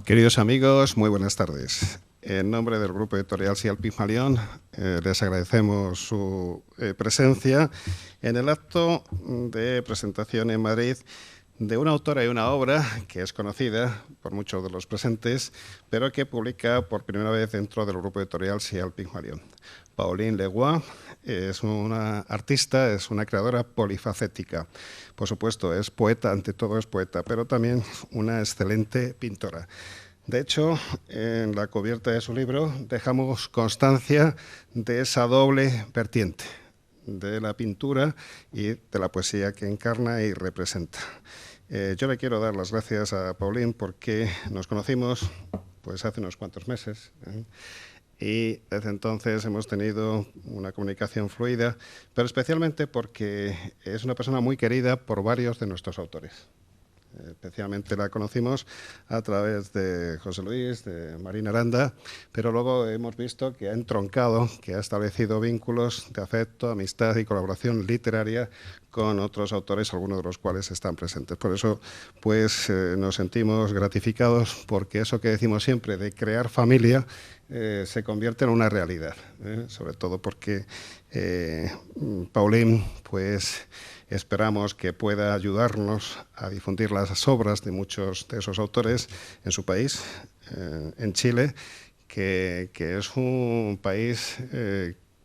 Queridos amigos, muy buenas tardes. En nombre del Grupo Editorial Sial Pigmalión, les agradecemos su presencia en el acto de presentación en Madrid de una autora y una obra que es conocida por muchos de los presentes, pero que publica por primera vez dentro del Grupo Editorial Sial Pigmalión. Pauline Legois es una artista, es una creadora polifacética. Por supuesto, es poeta, ante todo es poeta, pero también una excelente pintora. De hecho, en la cubierta de su libro dejamos constancia de esa doble vertiente, de la pintura y de la poesía que encarna y representa. Yo le quiero dar las gracias a Pauline porque nos conocimos pues, hace unos cuantos meses, y desde entonces hemos tenido una comunicación fluida, pero especialmente porque es una persona muy querida por varios de nuestros autores. Especialmente la conocimos a través de José Luis, de Marina Aranda, pero luego hemos visto que ha entroncado, que ha establecido vínculos de afecto, amistad y colaboración literaria con otros autores, algunos de los cuales están presentes. Por eso, pues, nos sentimos gratificados porque eso que decimos siempre de crear familia se convierte en una realidad, sobre todo porque Pauline, pues, esperamos que pueda ayudarnos a difundir las obras de muchos de esos autores en su país, en Chile, que es un país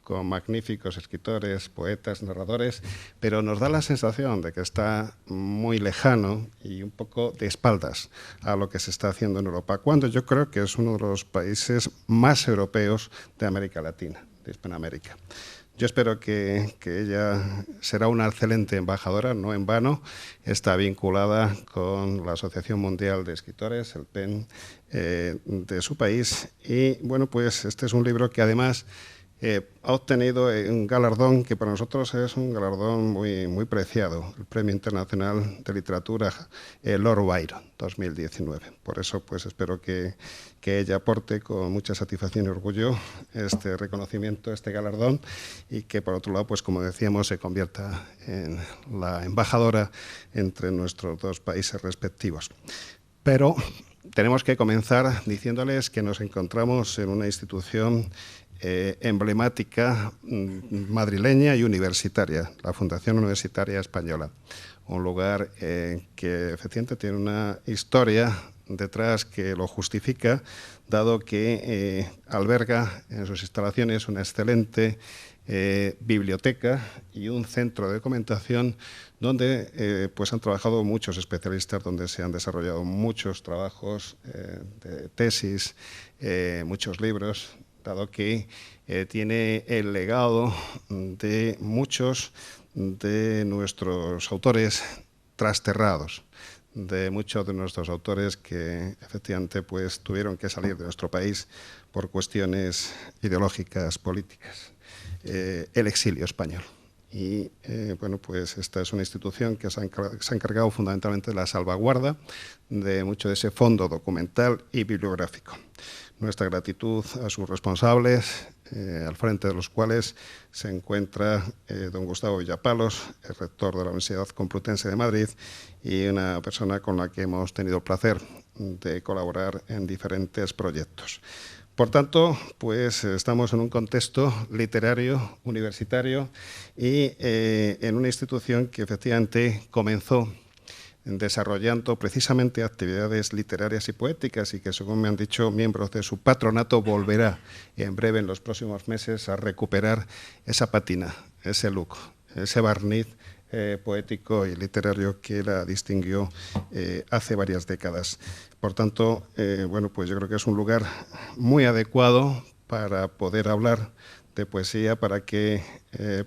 con magníficos escritores, poetas, narradores, pero nos da la sensación de que está muy lejano y un poco de espaldas a lo que se está haciendo en Europa, cuando yo creo que es uno de los países más europeos de América Latina, de Hispanoamérica. Yo espero que ella será una excelente embajadora, no en vano. Está vinculada con la Asociación Mundial de Escritores, el PEN, de su país. Y bueno, pues este es un libro que además ha obtenido un galardón que para nosotros es un galardón muy preciado, el Premio Internacional de Literatura Lord Byron 2019. Por eso pues espero que ella aporte con mucha satisfacción y orgullo este reconocimiento, este galardón, y que por otro lado, pues como decíamos, se convierta en la embajadora entre nuestros dos países respectivos. Pero tenemos que comenzar diciéndoles que nos encontramos en una institución emblemática madrileña y universitaria, la Fundación Universitaria Española, un lugar que efectivamente tiene una historia detrás que lo justifica, dado que alberga en sus instalaciones una excelente biblioteca y un centro de documentación donde pues han trabajado muchos especialistas, donde se han desarrollado muchos trabajos de tesis, muchos libros, dado que tiene el legado de muchos de nuestros autores trasterrados, de muchos de nuestros autores que efectivamente pues, tuvieron que salir de nuestro país por cuestiones ideológicas, políticas, el exilio español. Y bueno, pues esta es una institución que se ha encargado fundamentalmente de la salvaguarda de mucho de ese fondo documental y bibliográfico. Nuestra gratitud a sus responsables, al frente de los cuales se encuentra don Gustavo Villapalos, el rector de la Universidad Complutense de Madrid, y una persona con la que hemos tenido el placer de colaborar en diferentes proyectos. Por tanto, pues estamos en un contexto literario, universitario, y en una institución que efectivamente comenzó desarrollando precisamente actividades literarias y poéticas y que, según me han dicho miembros de su patronato, volverá en breve, en los próximos meses, a recuperar esa pátina, ese look, ese barniz poético y literario que la distinguió hace varias décadas. Por tanto, bueno, pues yo creo que es un lugar muy adecuado para poder hablar de poesía, para que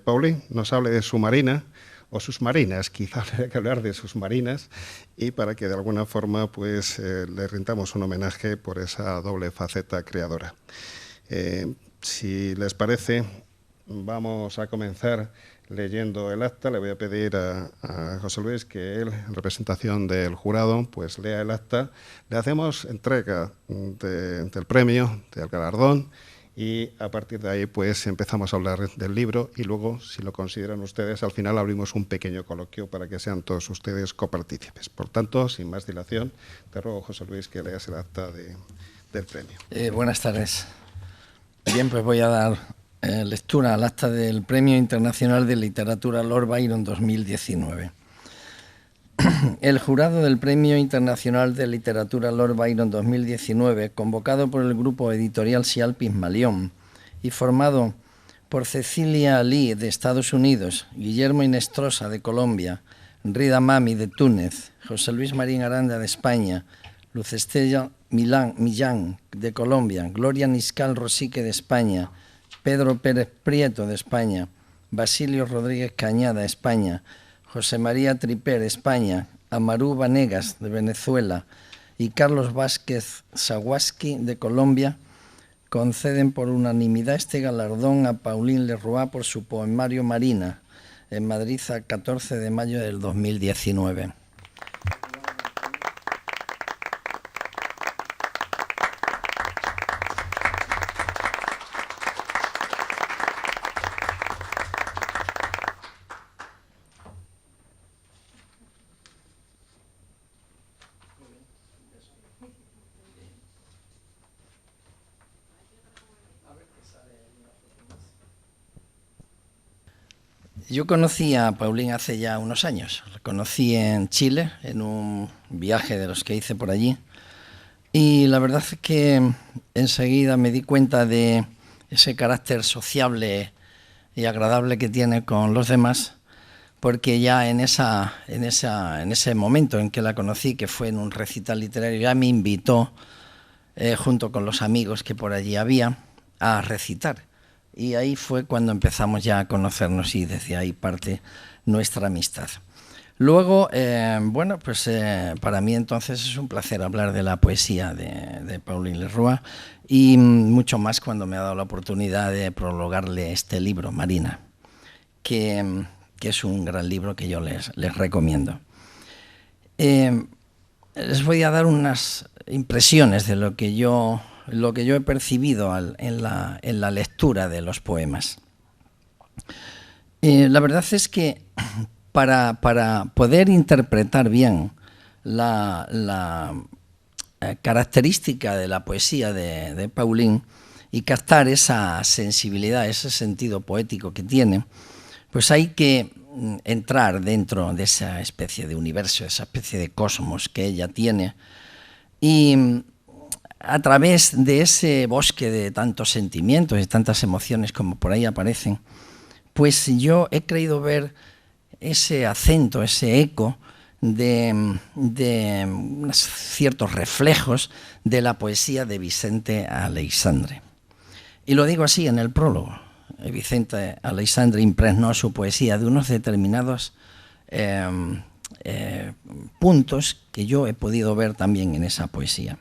Pauline nos hable de su Marina, o sus marinas, quizá habría que hablar de sus marinas, y para que de alguna forma pues, le rindamos un homenaje por esa doble faceta creadora. Si les parece, vamos a comenzar leyendo el acta. Le voy a pedir a José Luis que él, en representación del jurado, pues lea el acta. Le hacemos entrega del premio, del galardón, y a partir de ahí pues empezamos a hablar del libro y luego, si lo consideran ustedes, al final abrimos un pequeño coloquio para que sean todos ustedes copartícipes. Por tanto, sin más dilación, te ruego, José Luis, que leas el acta del premio. Buenas tardes. Bien, pues voy a dar lectura al acta del Premio Internacional de Literatura Lord Byron 2019. El jurado del Premio Internacional de Literatura Lord Byron 2019, convocado por el grupo editorial Sial Pigmalión y formado por Cecilia Lee de Estados Unidos, Guillermo Inestrosa de Colombia, Rida Mami de Túnez, José Luis Marín Aranda de España, Luz Estella Millán de Colombia, Gloria Niscal Rosique de España, Pedro Pérez Prieto de España, Basilio Rodríguez Cañada, España, José María Triper, España, Amarú Vanegas, de Venezuela, y Carlos Vázquez Sawaski, de Colombia, conceden por unanimidad este galardón a Pauline Leroy por su poemario Marina, en Madrid, a 14 de mayo del 2019. Yo conocí a Pauline hace ya unos años. La conocí en Chile, en un viaje de los que hice por allí. Y la verdad es que enseguida me di cuenta de ese carácter sociable y agradable que tiene con los demás, porque ya en ese momento en que la conocí, que fue en un recital literario, ya me invitó, junto con los amigos que por allí había, a recitar. Y ahí fue cuando empezamos ya a conocernos y desde ahí parte nuestra amistad. Luego, para mí entonces es un placer hablar de la poesía de Pauline Leroy y mucho más cuando me ha dado la oportunidad de prologarle este libro, Marina, que es un gran libro que yo les recomiendo. Les voy a dar unas impresiones de lo que yo he percibido en la lectura de los poemas. La verdad es que para poder interpretar bien la característica de la poesía de Pauline y captar esa sensibilidad, ese sentido poético que tiene, pues hay que entrar dentro de esa especie de universo, esa especie de cosmos que ella tiene, y a través de ese bosque de tantos sentimientos y tantas emociones como por ahí aparecen, pues yo he creído ver ese acento, ese eco de ciertos reflejos de la poesía de Vicente Aleixandre. Y lo digo así en el prólogo. Vicente Aleixandre impregnó su poesía de unos determinados puntos que yo he podido ver también en esa poesía.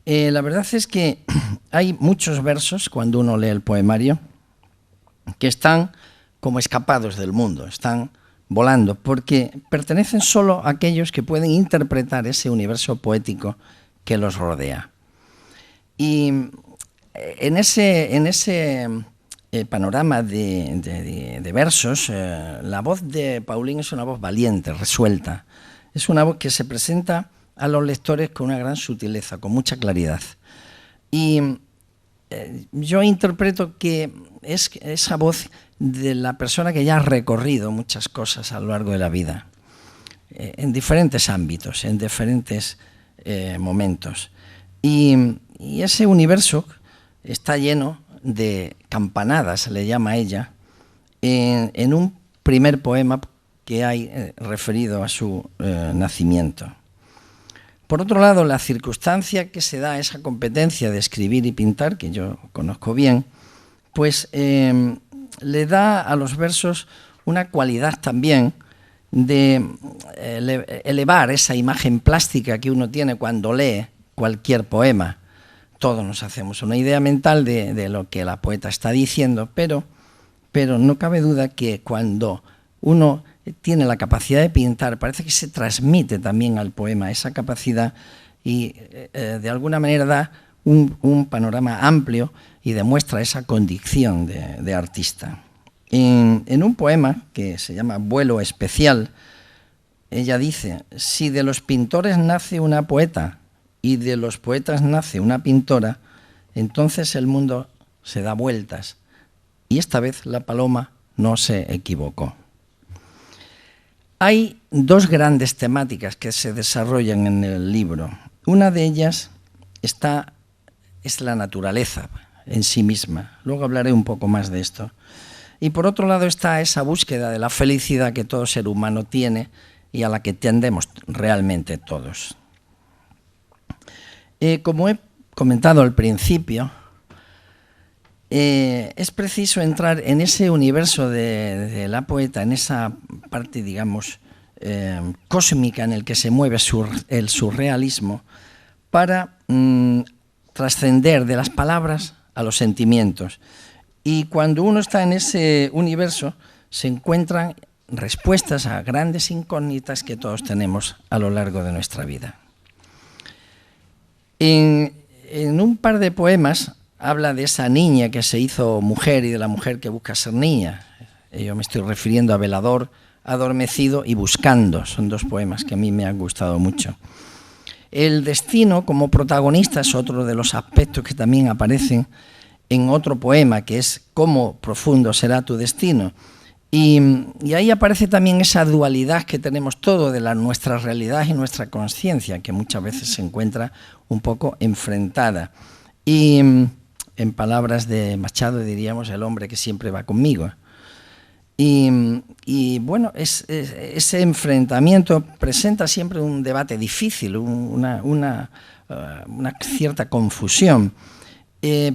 La verdad es que hay muchos versos, cuando uno lee el poemario, que están como escapados del mundo, están volando, porque pertenecen solo a aquellos que pueden interpretar ese universo poético que los rodea. Y en ese panorama de versos, la voz de Pauline es una voz valiente, resuelta. Es una voz que se presenta a los lectores con una gran sutileza, con mucha claridad. Y yo interpreto que es esa voz de la persona que ya ha recorrido muchas cosas a lo largo de la vida, en diferentes ámbitos, en diferentes momentos. Y ese universo está lleno de campanadas, le llama ella, en un primer poema que hay referido a su nacimiento. Por otro lado, la circunstancia que se da a esa competencia de escribir y pintar, que yo conozco bien, pues le da a los versos una cualidad también de elevar esa imagen plástica que uno tiene cuando lee cualquier poema. Todos nos hacemos una idea mental de lo que la poeta está diciendo, pero no cabe duda que cuando uno tiene la capacidad de pintar, parece que se transmite también al poema esa capacidad y de alguna manera da un panorama amplio y demuestra esa condición de artista. En un poema que se llama Vuelo Especial, ella dice: si de los pintores nace una poeta y de los poetas nace una pintora, entonces el mundo se da vueltas. Y esta vez la paloma no se equivocó. Hay dos grandes temáticas que se desarrollan en el libro. Una de ellas es la naturaleza en sí misma. Luego hablaré un poco más de esto. Y por otro lado está esa búsqueda de la felicidad que todo ser humano tiene y a la que tendemos realmente todos. Como he comentado al principio, es preciso entrar en ese universo de la poeta, en esa parte, digamos, cósmica en el que se mueve el surrealismo, para trascender de las palabras a los sentimientos. Y cuando uno está en ese universo, se encuentran respuestas a grandes incógnitas que todos tenemos a lo largo de nuestra vida. En un par de poemas habla de esa niña que se hizo mujer y de la mujer que busca ser niña. Yo me estoy refiriendo a Velador, Adormecido y Buscando. Son dos poemas que a mí me han gustado mucho. El destino como protagonista es otro de los aspectos que también aparecen en otro poema, que es Cómo profundo será tu destino. Y ahí aparece también esa dualidad que tenemos todo de nuestra realidad y nuestra conciencia, que muchas veces se encuentra un poco enfrentada. Y en palabras de Machado diríamos: el hombre que siempre va conmigo. Y bueno, ese enfrentamiento presenta siempre un debate difícil, una cierta confusión,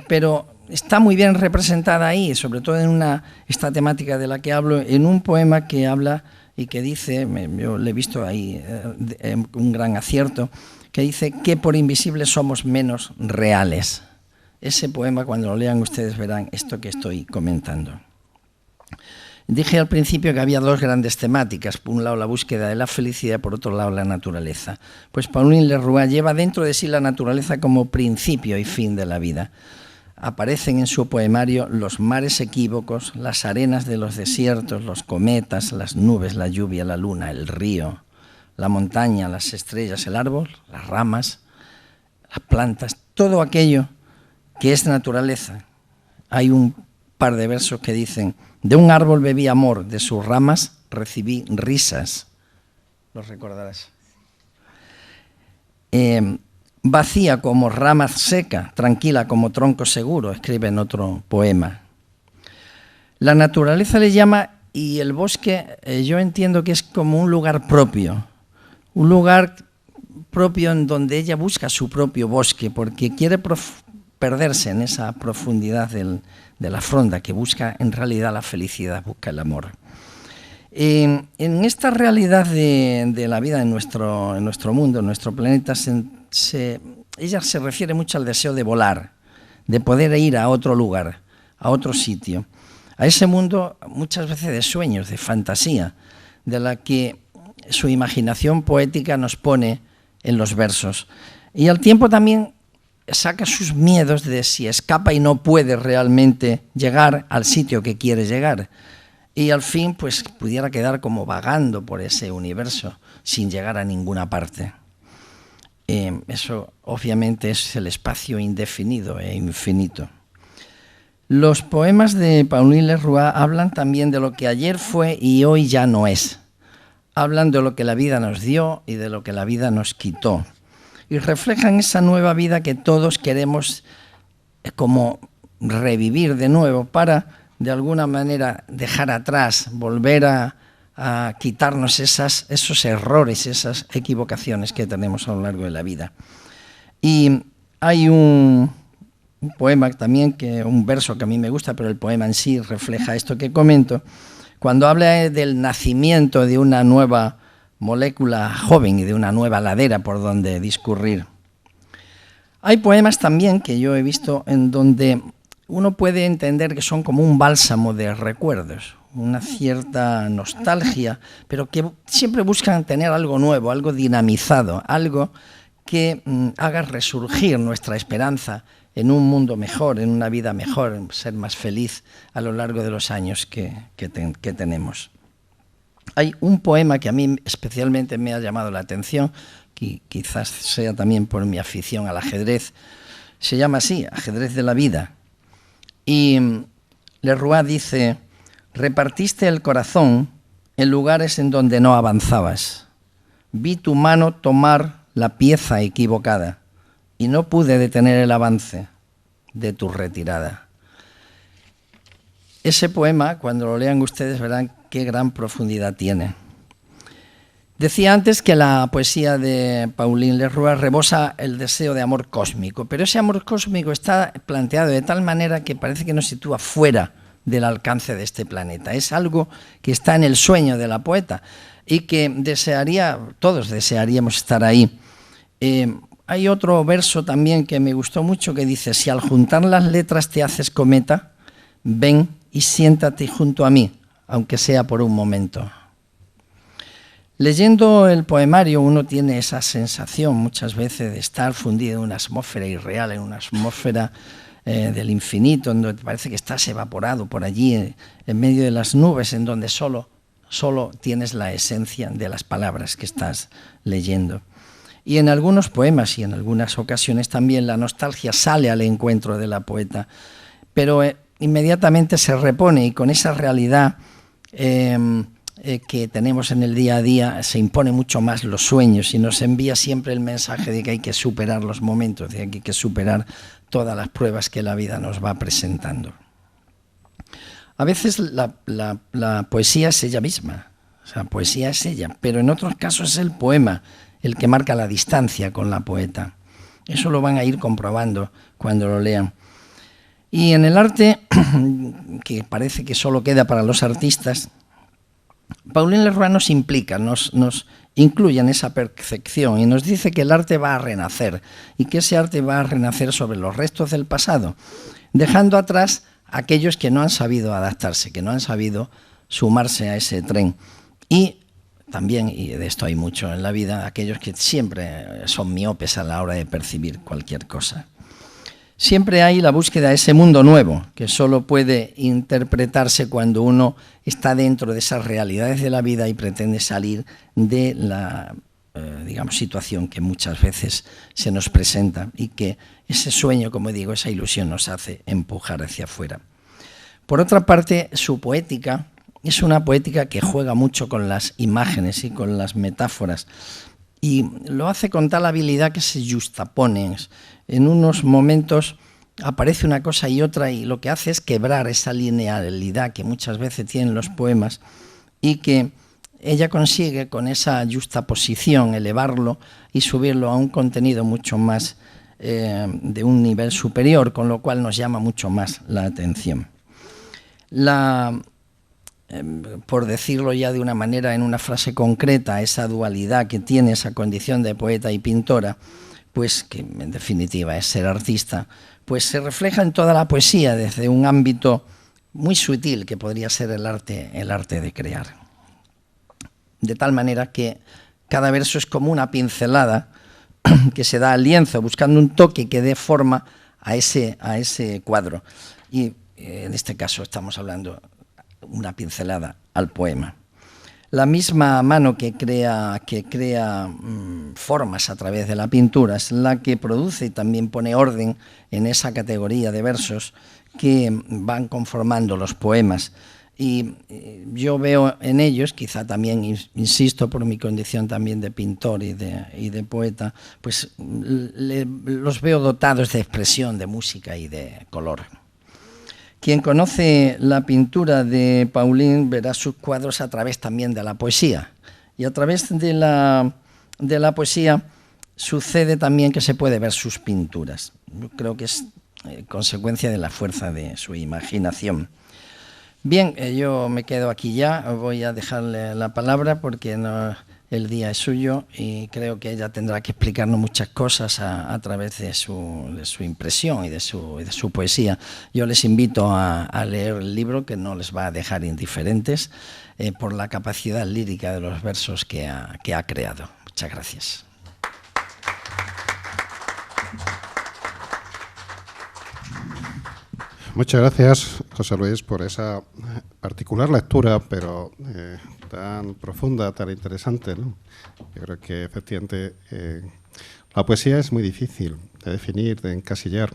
pero está muy bien representada ahí, sobre todo en esta temática de la que hablo, en un poema que habla y que dice, yo le he visto ahí un gran acierto, que dice que por invisibles somos menos reales. Ese poema, cuando lo lean ustedes, verán esto que estoy comentando. Dije al principio que había dos grandes temáticas, por un lado la búsqueda de la felicidad, por otro lado la naturaleza. Pues Pauline Leroy lleva dentro de sí la naturaleza como principio y fin de la vida. Aparecen en su poemario los mares equívocos, las arenas de los desiertos, los cometas, las nubes, la lluvia, la luna, el río, la montaña, las estrellas, el árbol, las ramas, las plantas, todo aquello que es naturaleza. Hay un par de versos que dicen: de un árbol bebí amor, de sus ramas recibí risas. ¿Los recordarás? Vacía como rama seca, tranquila como tronco seguro, escribe en otro poema. La naturaleza le llama, y el bosque yo entiendo que es como un lugar propio en donde ella busca su propio bosque, porque quiere perderse en esa profundidad de la fronda, que busca en realidad la felicidad, busca el amor. En esta realidad de la vida en nuestro mundo, en nuestro planeta, ella se refiere mucho al deseo de volar, de poder ir a otro lugar, a otro sitio, a ese mundo muchas veces de sueños, de fantasía, de la que su imaginación poética nos pone en los versos. Y al tiempo también saca sus miedos de si escapa y no puede realmente llegar al sitio que quiere llegar. Y al fin, pues, pudiera quedar como vagando por ese universo sin llegar a ninguna parte. Eso, obviamente, es el espacio indefinido e infinito. Los poemas de Pauline Leroy hablan también de lo que ayer fue y hoy ya no es. Hablan de lo que la vida nos dio y de lo que la vida nos quitó. Y reflejan esa nueva vida que todos queremos como revivir de nuevo para, de alguna manera, dejar atrás, volver a quitarnos esos errores, esas equivocaciones que tenemos a lo largo de la vida. Y hay un poema también, un verso que a mí me gusta, pero el poema en sí refleja esto que comento, cuando habla del nacimiento de una nueva molécula joven y de una nueva ladera por donde discurrir. Hay poemas también que yo he visto en donde uno puede entender que son como un bálsamo de recuerdos, una cierta nostalgia, pero que siempre buscan tener algo nuevo, algo dinamizado, algo que haga resurgir nuestra esperanza en un mundo mejor, en una vida mejor, en ser más feliz a lo largo de los años que tenemos. Hay un poema que a mí especialmente me ha llamado la atención, que quizás sea también por mi afición al ajedrez. Se llama así, Ajedrez de la vida. Y Lerroux dice: repartiste el corazón en lugares en donde no avanzabas. Vi tu mano tomar la pieza equivocada y no pude detener el avance de tu retirada. Ese poema, cuando lo lean ustedes, verán qué gran profundidad tiene. Decía antes que la poesía de Pauline Lerroux rebosa el deseo de amor cósmico, pero ese amor cósmico está planteado de tal manera que parece que nos sitúa fuera del alcance de este planeta. Es algo que está en el sueño de la poeta y que todos desearíamos estar ahí. Hay otro verso también que me gustó mucho que dice: si al juntar las letras te haces cometa, ven y siéntate junto a mí, aunque sea por un momento. Leyendo el poemario uno tiene esa sensación muchas veces de estar fundido en una atmósfera irreal, en una atmósfera del infinito, en donde parece que estás evaporado por allí, en medio de las nubes, en donde solo tienes la esencia de las palabras que estás leyendo. Y en algunos poemas y en algunas ocasiones también la nostalgia sale al encuentro de la poeta, pero inmediatamente se repone, y con esa realidad que tenemos en el día a día se impone mucho más los sueños y nos envía siempre el mensaje de que hay que superar los momentos, de que hay que superar todas las pruebas que la vida nos va presentando. A veces la poesía es ella misma, o sea, poesía es ella, pero en otros casos es el poema el que marca la distancia con la poeta. Eso lo van a ir comprobando cuando lo lean. Y en el arte, que parece que solo queda para los artistas, Pauline Lerroux nos implica, nos incluye en esa percepción y nos dice que el arte va a renacer y que ese arte va a renacer sobre los restos del pasado, dejando atrás a aquellos que no han sabido adaptarse, que no han sabido sumarse a ese tren. Y también, y de esto hay mucho en la vida, aquellos que siempre son miopes a la hora de percibir cualquier cosa. Siempre hay la búsqueda de ese mundo nuevo, que solo puede interpretarse cuando uno está dentro de esas realidades de la vida y pretende salir de la situación que muchas veces se nos presenta, y que ese sueño, como digo, esa ilusión nos hace empujar hacia afuera. Por otra parte, su poética es una poética que juega mucho con las imágenes y con las metáforas, y lo hace con tal habilidad que se justaponen. En unos momentos aparece una cosa y otra, y lo que hace es quebrar esa linealidad que muchas veces tienen los poemas, y que ella consigue con esa justaposición elevarlo y subirlo a un contenido mucho más de un nivel superior, con lo cual nos llama mucho más la atención. Por decirlo ya de una manera, en una frase concreta, esa dualidad que tiene esa condición de poeta y pintora, pues que en definitiva es ser artista, pues se refleja en toda la poesía desde un ámbito muy sutil que podría ser el arte de crear. De tal manera que cada verso es como una pincelada que se da al lienzo, buscando un toque que dé forma a ese cuadro. Y en este caso estamos hablando una pincelada al poema. La misma mano que crea formas a través de la pintura es la que produce y también pone orden en esa categoría de versos que van conformando los poemas. Y yo veo en ellos, quizá también, insisto, por mi condición también de pintor y de poeta, pues los veo dotados de expresión, de música y de color. Quien conoce la pintura de Pauline verá sus cuadros a través también de la poesía. Y a través de la poesía sucede también que se puede ver sus pinturas. Yo creo que es consecuencia de la fuerza de su imaginación. Bien, yo me quedo aquí ya, voy a dejarle la palabra porque el día es suyo y creo que ella tendrá que explicarnos muchas cosas a través de su impresión y de su poesía. Yo les invito a leer el libro, que no les va a dejar indiferentes por la capacidad lírica de los versos que ha creado. Muchas gracias. Muchas gracias, José Luis, por esa particular lectura, pero tan profunda, tan interesante, ¿no? Yo creo que efectivamente la poesía es muy difícil de definir, de encasillar.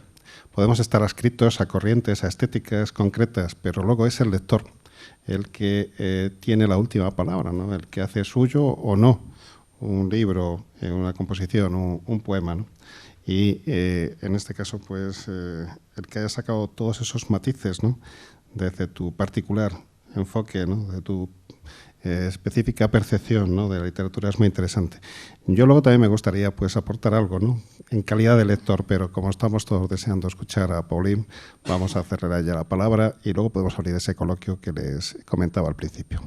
Podemos estar adscritos a corrientes, a estéticas concretas, pero luego es el lector el que tiene la última palabra, ¿no? El que hace suyo o no un libro, una composición, un poema, ¿no? Y en este caso, pues, el que haya sacado todos esos matices, ¿no? Desde tu particular enfoque, ¿no? De tu específica percepción, ¿no? De la literatura es muy interesante. Yo luego también me gustaría, pues, aportar algo, ¿no? En calidad de lector, pero como estamos todos deseando escuchar a Pauline, vamos a hacerle a ella la palabra y luego podemos abrir ese coloquio que les comentaba al principio.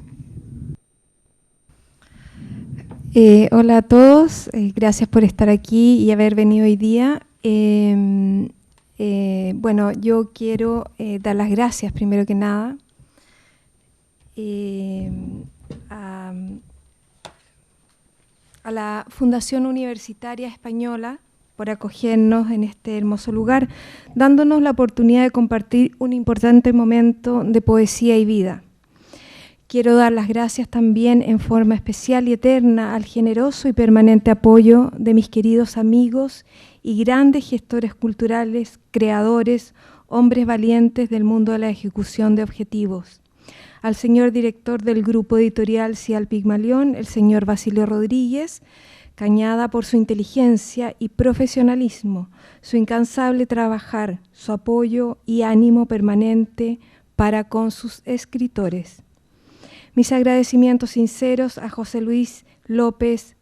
Hola a todos, gracias por estar aquí y haber venido hoy día. Bueno, yo quiero dar las gracias primero que nada a la Fundación Universitaria Española por acogernos en este hermoso lugar, dándonos la oportunidad de compartir un importante momento de poesía y vida. Quiero dar las gracias también en forma especial y eterna al generoso y permanente apoyo de mis queridos amigos y grandes gestores culturales, creadores, hombres valientes del mundo de la ejecución de objetivos. Al señor director del grupo editorial Cial Pigmalión, el señor Basilio Rodríguez Cañada, por su inteligencia y profesionalismo, su incansable trabajar, su apoyo y ánimo permanente para con sus escritores. Mis agradecimientos sinceros a José Luis López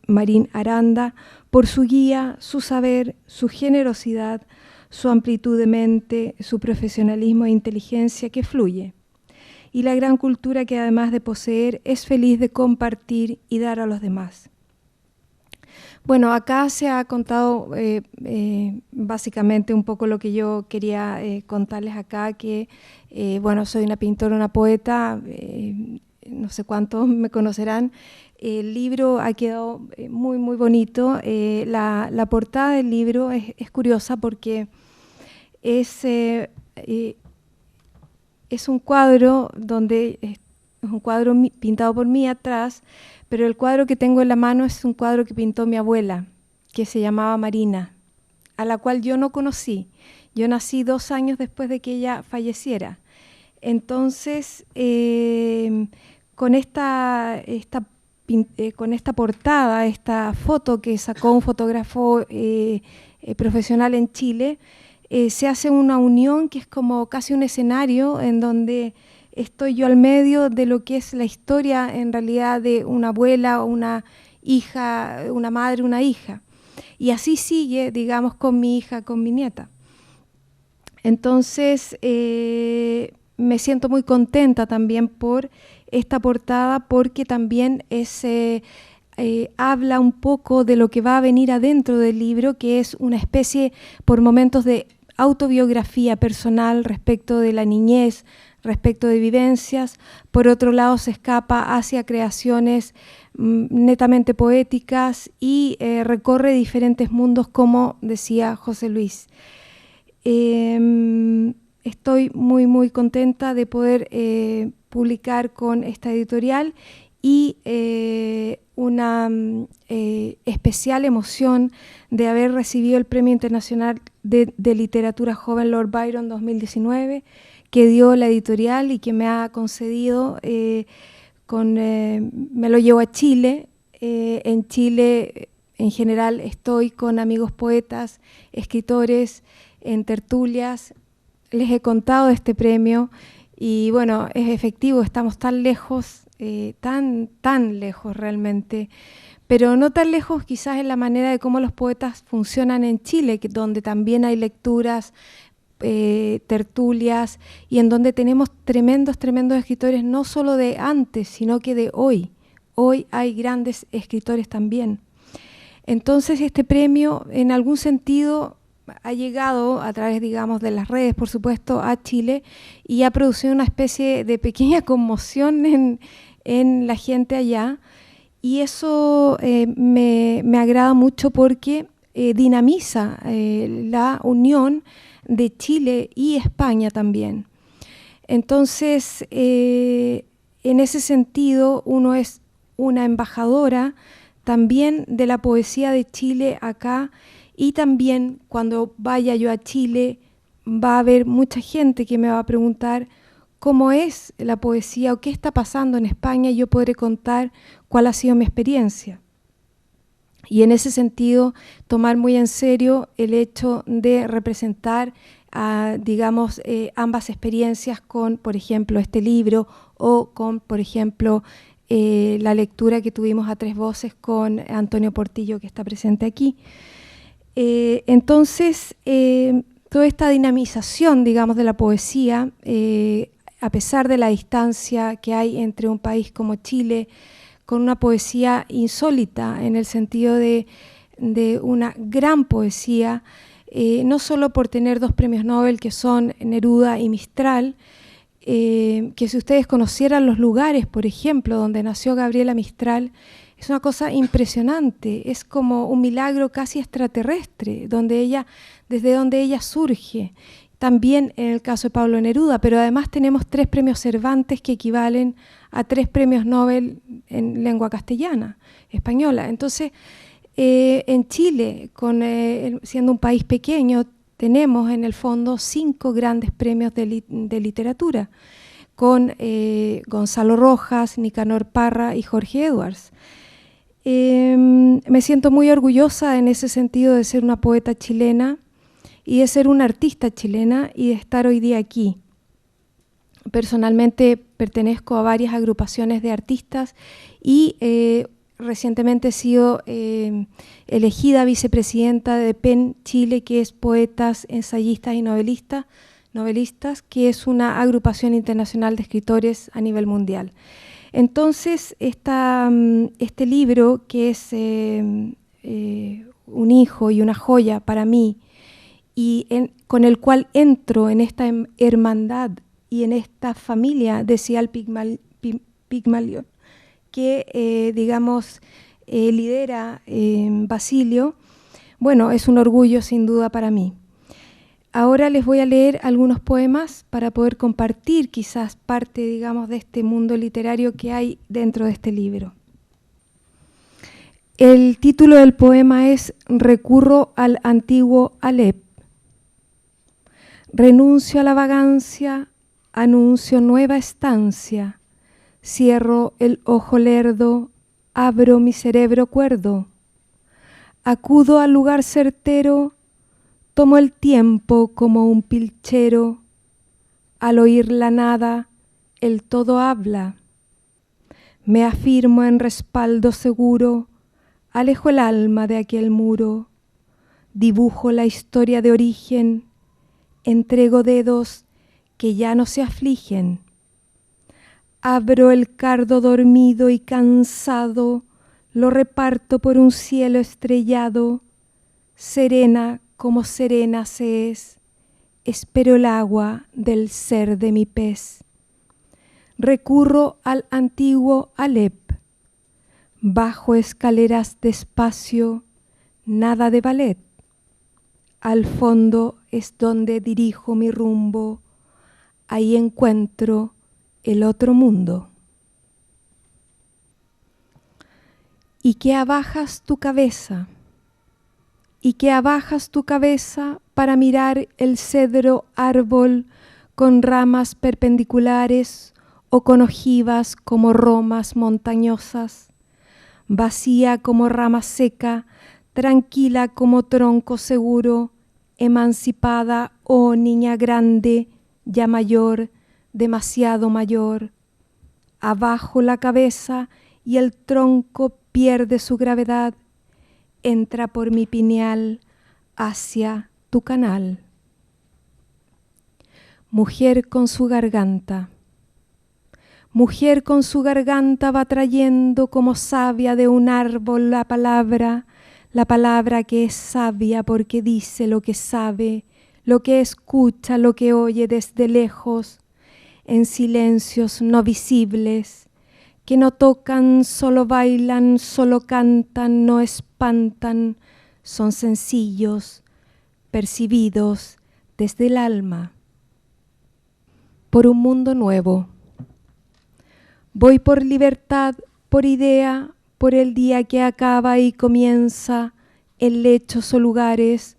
Marín Aranda por su guía, su saber, su generosidad, su amplitud de mente, su profesionalismo e inteligencia que fluye, y la gran cultura que además de poseer es feliz de compartir y dar a los demás. Bueno, acá se ha contado básicamente un poco lo que yo quería contarles acá, que bueno, soy una pintora, una poeta, no sé cuántos me conocerán. El libro ha quedado muy, muy bonito. La portada del libro es curiosa porque es un cuadro es un cuadro pintado por mí atrás, pero el cuadro que tengo en la mano es un cuadro que pintó mi abuela, que se llamaba Marina, a la cual yo no conocí. Yo nací 2 años después de que ella falleciera. Entonces, con esta portada, esta foto que sacó un fotógrafo profesional en Chile, se hace una unión que es como casi un escenario en donde estoy yo al medio de lo que es la historia en realidad de una abuela o una hija, una madre, una hija. Y así sigue, digamos, con mi hija, con mi nieta. Entonces, me siento muy contenta también por esta portada porque también habla un poco de lo que va a venir adentro del libro, que es una especie, por momentos, de autobiografía personal respecto de la niñez, respecto de vivencias. Por otro lado, se escapa hacia creaciones netamente poéticas y recorre diferentes mundos, como decía José Luis. Estoy muy, muy contenta de poder publicar con esta editorial y una especial emoción de haber recibido el Premio Internacional de Literatura Joven Lord Byron 2019, que dio la editorial y que me ha concedido, me lo llevo a Chile. En Chile, en general, estoy con amigos poetas, escritores, en tertulias. Les he contado de este premio y bueno, es efectivo, estamos tan lejos, tan lejos realmente, pero no tan lejos quizás en la manera de cómo los poetas funcionan en Chile, donde también hay lecturas, tertulias, y en donde tenemos tremendos escritores, no solo de antes, sino que de hoy. Hoy hay grandes escritores también. Entonces este premio, en algún sentido, ha llegado a través, digamos, de las redes, por supuesto, a Chile, y ha producido una especie de pequeña conmoción en la gente allá, y eso me agrada mucho porque dinamiza la unión de Chile y España también. Entonces, en ese sentido, uno es una embajadora también de la poesía de Chile acá, y también cuando vaya yo a Chile va a haber mucha gente que me va a preguntar cómo es la poesía o qué está pasando en España, y yo podré contar cuál ha sido mi experiencia. Y en ese sentido, tomar muy en serio el hecho de representar, digamos, ambas experiencias con, por ejemplo, este libro, o con, por ejemplo, la lectura que tuvimos a tres voces con Antonio Portillo, que está presente aquí. Entonces, toda esta dinamización, digamos, de la poesía, a pesar de la distancia que hay entre un país como Chile, con una poesía insólita en el sentido de una gran poesía, no solo por tener 2 premios Nobel que son Neruda y Mistral, que si ustedes conocieran los lugares, por ejemplo, donde nació Gabriela Mistral, es una cosa impresionante, es como un milagro casi extraterrestre, desde donde ella surge. También en el caso de Pablo Neruda, pero además tenemos 3 premios Cervantes que equivalen a 3 premios Nobel en lengua castellana, española. Entonces, en Chile, siendo un país pequeño, tenemos en el fondo 5 grandes premios de literatura, con Gonzalo Rojas, Nicanor Parra y Jorge Edwards. Me siento muy orgullosa en ese sentido de ser una poeta chilena y de ser una artista chilena y de estar hoy día aquí. Personalmente pertenezco a varias agrupaciones de artistas y recientemente he sido elegida vicepresidenta de PEN Chile, que es Poetas, Ensayistas y Novelistas, que es una agrupación internacional de escritores a nivel mundial. Entonces, este libro, que es un hijo y una joya para mí, y con el cual entro en esta hermandad y en esta familia de Sial Pigmalión, que, digamos, lidera Basilio, bueno, es un orgullo sin duda para mí. Ahora les voy a leer algunos poemas para poder compartir quizás parte, digamos, de este mundo literario que hay dentro de este libro. El título del poema es Recurro al antiguo Alep. Renuncio a la vagancia, anuncio nueva estancia, cierro el ojo lerdo, abro mi cerebro cuerdo, acudo al lugar certero, tomo el tiempo como un pilchero, al oír la nada, el todo habla. Me afirmo en respaldo seguro, alejo el alma de aquel muro, dibujo la historia de origen, entrego dedos que ya no se afligen. Abro el cardo dormido y cansado, lo reparto por un cielo estrellado, serena como serena se es, espero el agua del ser de mi pez. Recurro al antiguo Alep, bajo escaleras despacio, nada de ballet. Al fondo es donde dirijo mi rumbo, ahí encuentro el otro mundo. Y que abajas tu cabeza, para mirar el cedro árbol con ramas perpendiculares o con ojivas como romas montañosas, vacía como rama seca, tranquila como tronco seguro, emancipada, oh niña grande, ya mayor, demasiado mayor. Abajo la cabeza y el tronco pierde su gravedad, entra por mi pineal hacia tu canal. Mujer con su garganta. Mujer con su garganta va trayendo como savia de un árbol la palabra que es sabia porque dice lo que sabe, lo que escucha, lo que oye desde lejos, en silencios no visibles, que no tocan, solo bailan, solo cantan, no espantan, son sencillos, percibidos desde el alma. Por un mundo nuevo. Voy por libertad, por idea, por el día que acaba y comienza, en lechos o lugares,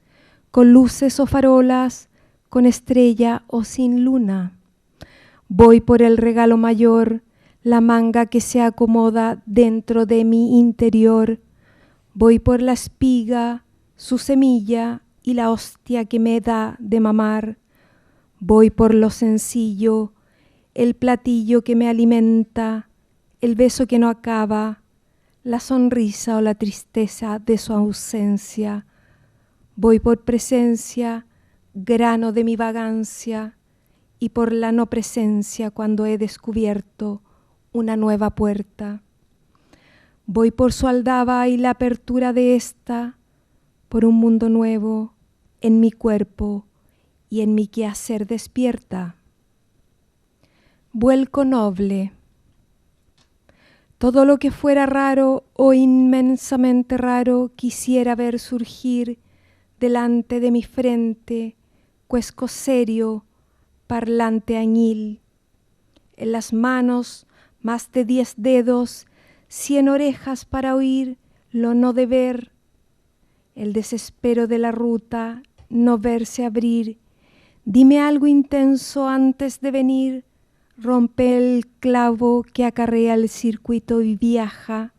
con luces o farolas, con estrella o sin luna. Voy por el regalo mayor, la manga que se acomoda dentro de mi interior. Voy por la espiga, su semilla y la hostia que me da de mamar. Voy por lo sencillo, el platillo que me alimenta, el beso que no acaba, la sonrisa o la tristeza de su ausencia. Voy por presencia, grano de mi vagancia, y por la no presencia cuando he descubierto una nueva puerta. Voy por su aldaba y la apertura de esta, por un mundo nuevo en mi cuerpo y en mi quehacer despierta. Vuelco noble. Todo lo que fuera raro o inmensamente raro quisiera ver surgir delante de mi frente, cuesco serio, parlante añil. En las manos más de 10 dedos, 100 orejas para oír lo no de ver. El desespero de la ruta, no verse abrir. Dime algo intenso antes de venir. Rompe el clavo que acarrea el circuito y viaja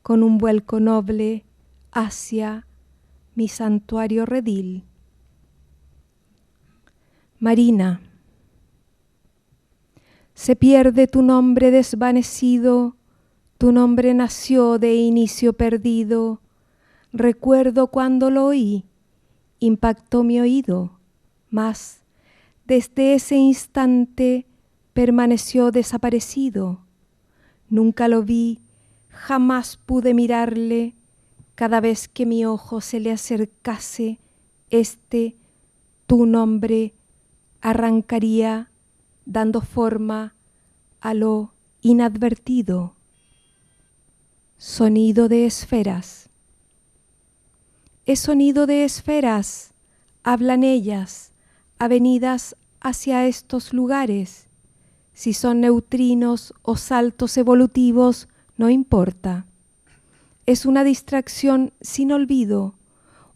con un vuelco noble hacia mi santuario redil. Marina. Se pierde tu nombre desvanecido, tu nombre nació de inicio perdido. Recuerdo cuando lo oí, impactó mi oído, mas desde ese instante permaneció desaparecido. Nunca lo vi, jamás pude mirarle. Cada vez que mi ojo se le acercase, tu nombre arrancaría, dando forma a lo inadvertido. Sonido de esferas. Es sonido de esferas, hablan ellas, avenidas hacia estos lugares. Si son neutrinos o saltos evolutivos, no importa. Es una distracción sin olvido,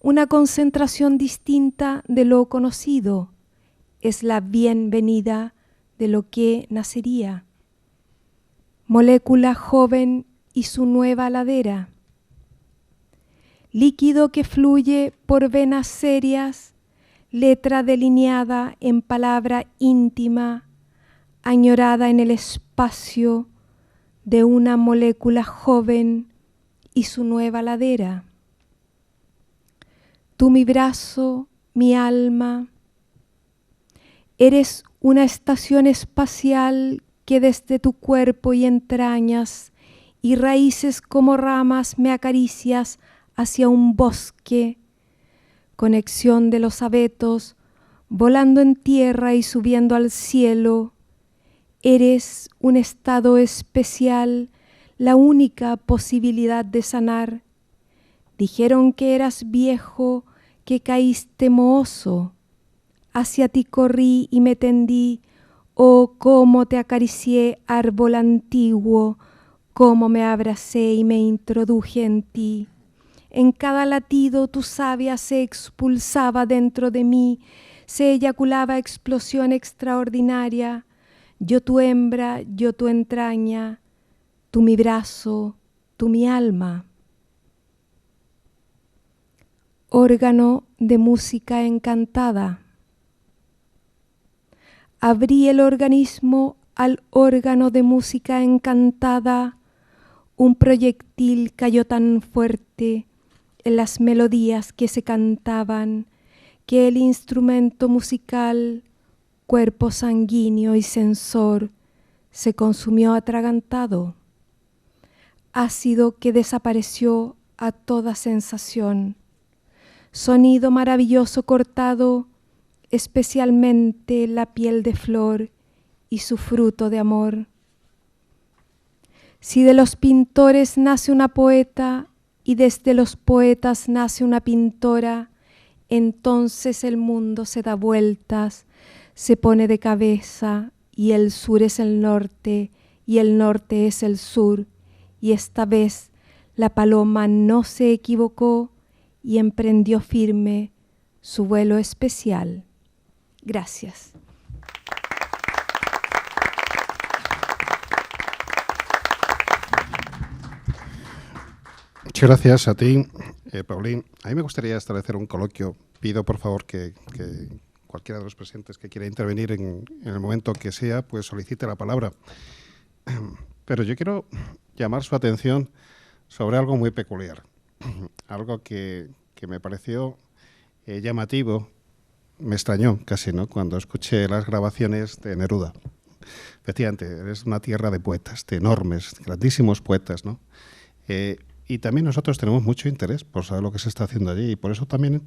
una concentración distinta de lo conocido. Es la bienvenida de lo que nacería. Molécula joven y su nueva ladera. Líquido que fluye por venas serias, letra delineada en palabra íntima, añorada en el espacio de una molécula joven y su nueva ladera. Tú mi brazo, mi alma, eres una estación espacial que desde tu cuerpo y entrañas y raíces como ramas me acaricias hacia un bosque, conexión de los abetos, volando en tierra y subiendo al cielo. Eres un estado especial, la única posibilidad de sanar. Dijeron que eras viejo, que caíste mohoso. Hacia ti corrí y me tendí, oh, cómo te acaricié, árbol antiguo, cómo me abracé y me introduje en ti. En cada latido tu savia se expulsaba dentro de mí, se eyaculaba explosión extraordinaria. Yo tu hembra, yo tu entraña, tú mi brazo, tú mi alma. Órgano de música encantada. Abrí el organismo al órgano de música encantada. Un proyectil cayó tan fuerte en las melodías que se cantaban que el instrumento musical, cuerpo sanguíneo y sensor, se consumió atragantado. Ácido que desapareció a toda sensación. Sonido maravilloso cortado, especialmente la piel de flor y su fruto de amor. Si de los pintores nace una poeta, y desde los poetas nace una pintora, entonces el mundo se da vueltas, se pone de cabeza, y el sur es el norte, y el norte es el sur, y esta vez la paloma no se equivocó y emprendió firme su vuelo especial. Gracias. Muchas gracias a ti, Paulín. A mí me gustaría establecer un coloquio. Pido, por favor, que cualquiera de los presentes que quiera intervenir en el momento que sea, pues solicite la palabra. Pero yo quiero llamar su atención sobre algo muy peculiar, algo que me pareció llamativo, me extrañó casi, ¿no?, cuando escuché las grabaciones de Neruda. Efectivamente, es una tierra de poetas, de enormes, grandísimos poetas, ¿no? Y también nosotros tenemos mucho interés por saber lo que se está haciendo allí, y por eso también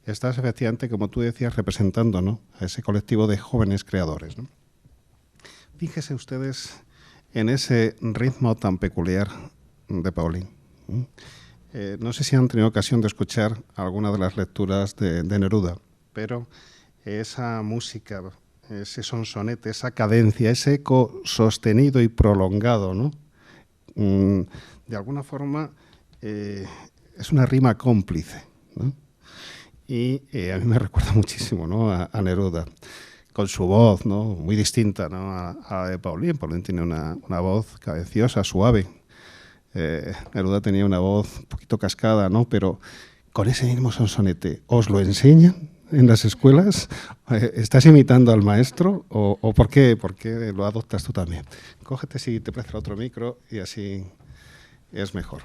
estás, efectivamente, como tú decías, representando, ¿no?, a ese colectivo de jóvenes creadores, ¿no? Fíjense ustedes en ese ritmo tan peculiar de Paulín. No sé si han tenido ocasión de escuchar alguna de las lecturas de Neruda, pero esa música, ese sonsonete, esa cadencia, ese eco sostenido y prolongado, ¿no?, de alguna forma es una rima cómplice, ¿no? Y a mí me recuerda muchísimo, ¿no?, a Neruda, con su voz, ¿no?, muy distinta, ¿no?, a la de Paulín. Paulín tiene una voz cadenciosa, suave. Neruda tenía una voz un poquito cascada, ¿no?, pero con ese mismo sonsonete. ¿Os lo enseñan en las escuelas? ¿Estás imitando al maestro? ¿O por qué lo adoptas tú también? Cógete, si te parece, el otro micro, y así es mejor.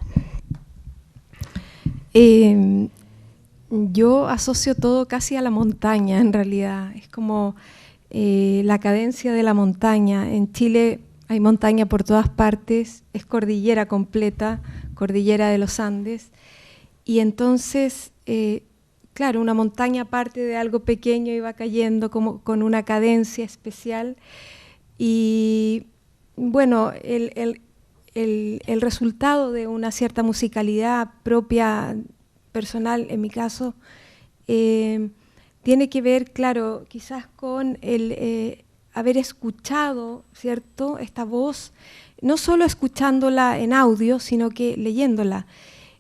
Yo asocio todo casi a la montaña, en realidad. Es como la cadencia de la montaña. En Chile hay montaña por todas partes, es cordillera completa, cordillera de los Andes. Y entonces, claro, una montaña parte de algo pequeño y va cayendo como con una cadencia especial. Y bueno, el resultado de una cierta musicalidad propia, personal, en mi caso, tiene que ver, claro, quizás con el haber escuchado, ¿cierto?, esta voz, no solo escuchándola en audio, sino que leyéndola.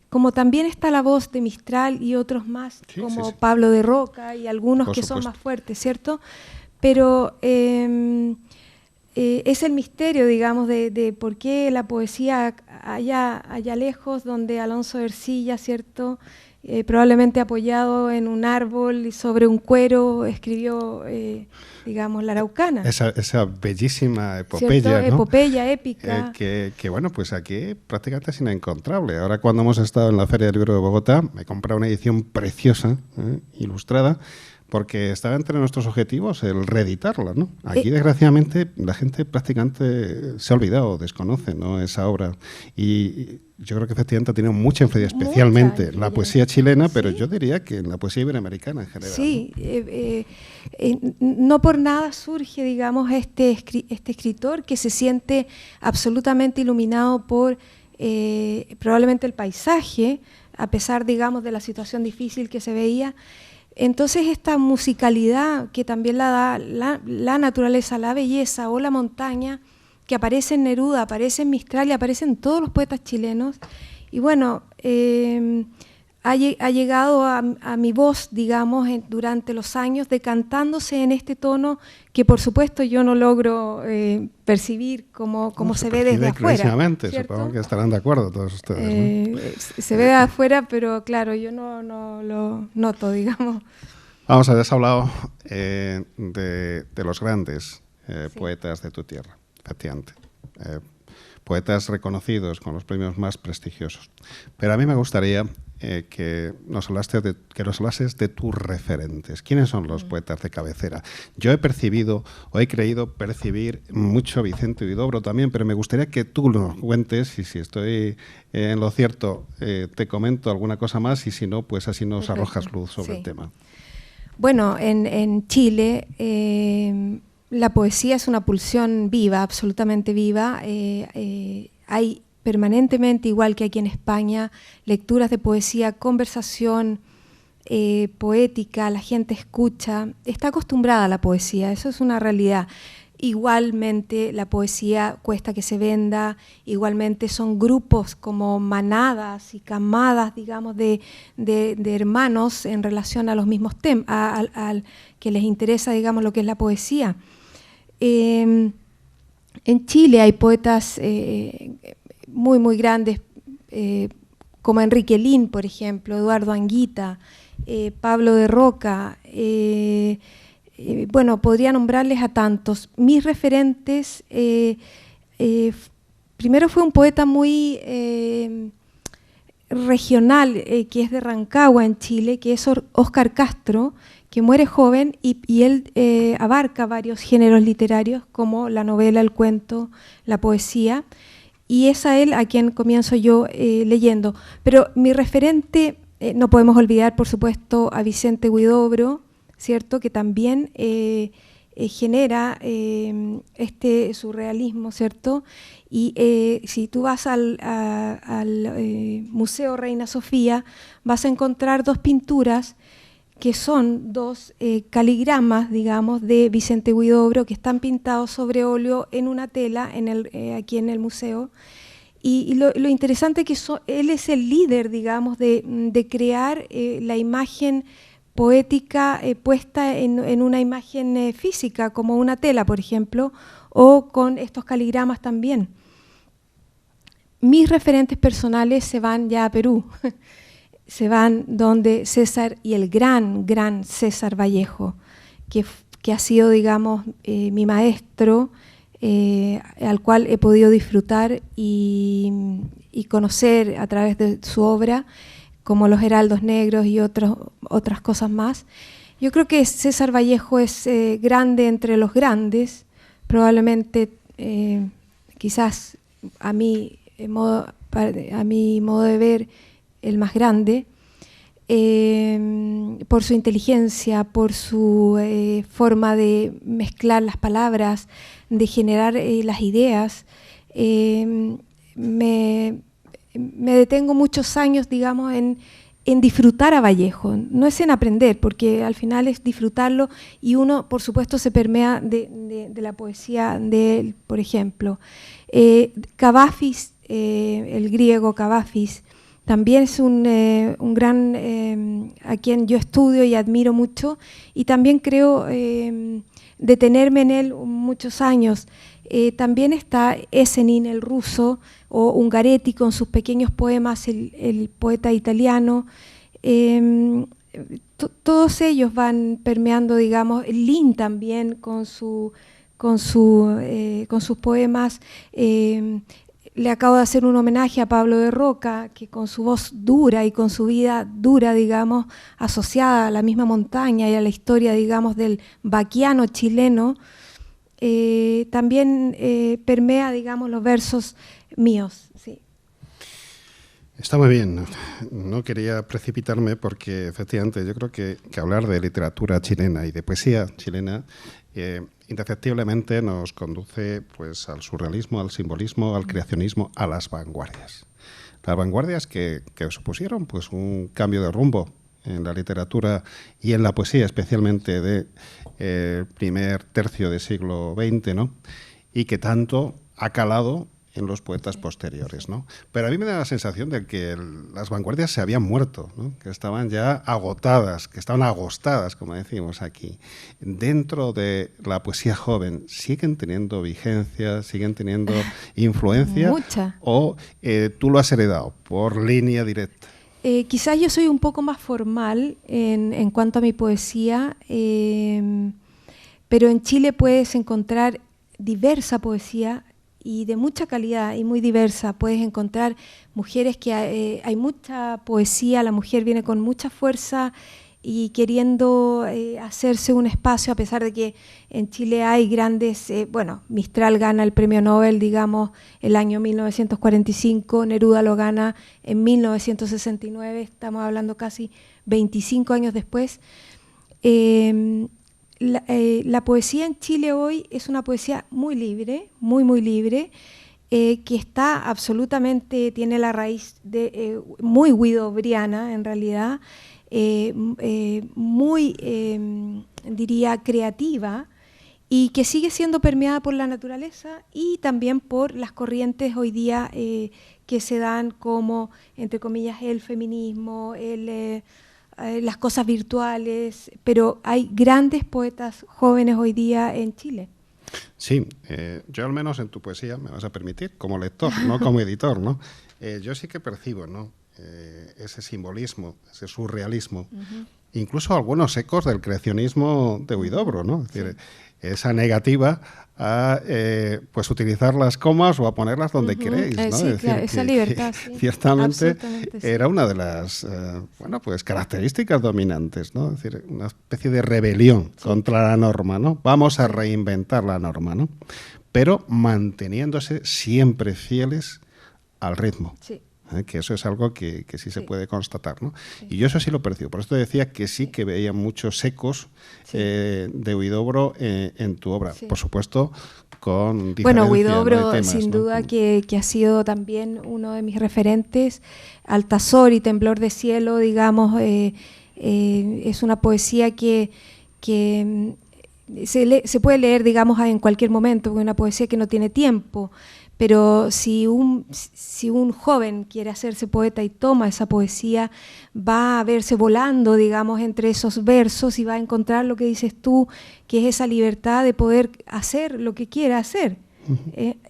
Como también está la voz de Mistral y otros más, sí, como sí. Pablo de Roca y algunos que son más fuertes, ¿cierto? Pero es el misterio, digamos, de por qué la poesía allá lejos, donde Alonso de Ercilla, ¿cierto?, probablemente apoyado en un árbol y sobre un cuero, escribió, digamos, La Araucana. Esa bellísima epopeya, ¿no?, epopeya épica. Que bueno, pues aquí prácticamente es inencontrable. Ahora, cuando hemos estado en la Feria del Libro de Bogotá, me he comprado una edición preciosa, ilustrada, porque estaba entre nuestros objetivos el reeditarla, ¿no? Aquí, desgraciadamente, la gente prácticamente se ha olvidado, desconoce, ¿no?, esa obra. Y yo creo que efectivamente ha tenido mucha influencia, especialmente la poesía chilena, pero sí, yo diría que en la poesía iberoamericana en general. Sí, no por nada surge, digamos, este escritor que se siente absolutamente iluminado por probablemente el paisaje, a pesar, digamos, de la situación difícil que se veía. Entonces esta musicalidad que también la da la naturaleza, la belleza o la montaña, que aparece en Neruda, aparece en Mistral y aparece en todos los poetas chilenos. Y bueno, ha llegado a mi voz, digamos, durante los años, decantándose en este tono que por supuesto yo no logro percibir como se ve desde afuera. Supongo que estarán de acuerdo todos ustedes, ¿no? Se ve de afuera, pero claro, yo no lo noto, digamos. Vamos a ver, has hablado de los grandes poetas de tu tierra, efectivamente. Poetas reconocidos con los premios más prestigiosos. Pero a mí me gustaría que nos hablases de tus referentes. ¿Quiénes son los poetas de cabecera? Yo he percibido, o he creído percibir mucho a Vicente Huidobro también, pero me gustaría que tú nos cuentes, y si estoy en lo cierto, te comento alguna cosa más, y si no, pues así nos arrojas luz sobre el tema. Bueno, en Chile la poesía es una pulsión viva, absolutamente viva. Hay permanentemente, igual que aquí en España, lecturas de poesía, conversación poética, la gente escucha, está acostumbrada a la poesía, eso es una realidad. Igualmente la poesía cuesta que se venda, igualmente son grupos como manadas y camadas, digamos, de hermanos en relación a los mismos temas, al que les interesa, digamos, lo que es la poesía. En Chile hay poetas muy, muy grandes, como Enrique Lin, por ejemplo, Eduardo Anguita, Pablo de Roca, bueno, podría nombrarles a tantos. Mis referentes, primero fue un poeta muy regional, que es de Rancagua, en Chile, que es Óscar Castro, que muere joven y él abarca varios géneros literarios como la novela, el cuento, la poesía, y es a él a quien comienzo yo leyendo. Pero mi referente, no podemos olvidar, por supuesto, a Vicente Huidobro, ¿cierto?, que también genera este surrealismo, ¿cierto? Y si tú vas al Museo Reina Sofía, vas a encontrar dos pinturas que son dos caligramas, digamos, de Vicente Huidobro, que están pintados sobre óleo en una tela aquí en el museo. Y lo interesante es que él es el líder, digamos, de crear la imagen poética puesta en una imagen física, como una tela, por ejemplo, o con estos caligramas también. Mis referentes personales se van ya a Perú, se van donde César y el gran César Vallejo, que ha sido, digamos, mi maestro, al cual he podido disfrutar y conocer a través de su obra, como Los Heraldos Negros y otras cosas más. Yo creo que César Vallejo es grande entre los grandes, probablemente, quizás a mi modo de ver, el más grande, por su inteligencia, por su forma de mezclar las palabras, de generar las ideas. Me detengo muchos años, digamos, en disfrutar a Vallejo. No es en aprender, porque al final es disfrutarlo, y uno, por supuesto, se permea de la poesía de él, por ejemplo. Kavafis, el griego Kavafis, también es un gran, a quien yo estudio y admiro mucho, y también creo detenerme en él muchos años. También está Esenin, el ruso, o Ungaretti con sus pequeños poemas, el poeta italiano. Todos ellos van permeando, digamos. Lin también con sus poemas. Le acabo de hacer un homenaje a Pablo de Roca, que con su voz dura y con su vida dura, digamos, asociada a la misma montaña y a la historia, digamos, del vaquiano chileno, también permea, digamos, los versos míos. Sí. Está muy bien. No quería precipitarme porque, efectivamente, yo creo que hablar de literatura chilena y de poesía chilena indefectiblemente nos conduce, pues, al surrealismo, al simbolismo, al creacionismo, a las vanguardias. Las vanguardias que supusieron, pues, un cambio de rumbo en la literatura y en la poesía, especialmente del primer tercio del siglo XX, ¿no? Y que tanto ha calado en los poetas posteriores, ¿no? Pero a mí me da la sensación de que las vanguardias se habían muerto, ¿no? Que estaban ya agotadas, que estaban agostadas, como decimos aquí. Dentro de la poesía joven, ¿siguen teniendo vigencia, siguen teniendo influencia? Mucha. ¿O tú lo has heredado por línea directa? Quizás yo soy un poco más formal en cuanto a mi poesía, pero en Chile puedes encontrar diversa poesía y de mucha calidad y muy diversa. Puedes encontrar mujeres que hay mucha poesía, la mujer viene con mucha fuerza y queriendo hacerse un espacio, a pesar de que en Chile hay grandes, bueno, Mistral gana el premio Nobel, digamos, el año 1945, Neruda lo gana en 1969, estamos hablando casi 25 años después. La poesía en Chile hoy es una poesía muy libre, muy libre, que está absolutamente, tiene la raíz muy huidoberiana en realidad, muy, diría, creativa, y que sigue siendo permeada por la naturaleza y también por las corrientes hoy día que se dan como, entre comillas, el feminismo, las cosas virtuales, pero hay grandes poetas jóvenes hoy día en Chile. Sí, yo al menos en tu poesía, me vas a permitir, como lector, no como editor, ¿no? Yo sí que percibo, ¿no? Ese simbolismo, ese surrealismo, incluso algunos ecos del creacionismo de Huidobro, ¿no? Es decir, esa negativa a pues utilizar las comas o a ponerlas donde queréis, ¿no? Sí, decir, claro, esa libertad, sí. Ciertamente Sí. era una de las bueno, pues características dominantes, ¿no? Es decir, una especie de rebelión contra la norma, ¿no? Vamos a reinventar la norma, ¿no? Pero manteniéndose siempre fieles al ritmo. Sí. Que eso es algo que sí se puede constatar, ¿no? Sí. Y yo eso sí lo percibo. Por eso te decía que sí que veía muchos ecos de Huidobro en tu obra. Sí. Por supuesto, con diferencia. Bueno, Huidobro, ¿no? Temas, sin ¿no? duda que ha sido también uno de mis referentes. Altazor y Temblor de Cielo, digamos, es una poesía que se puede leer, digamos, en cualquier momento, porque es una poesía que no tiene tiempo. Pero si un joven quiere hacerse poeta y toma esa poesía, va a verse volando, digamos, entre esos versos y va a encontrar lo que dices tú, que es esa libertad de poder hacer lo que quiera hacer.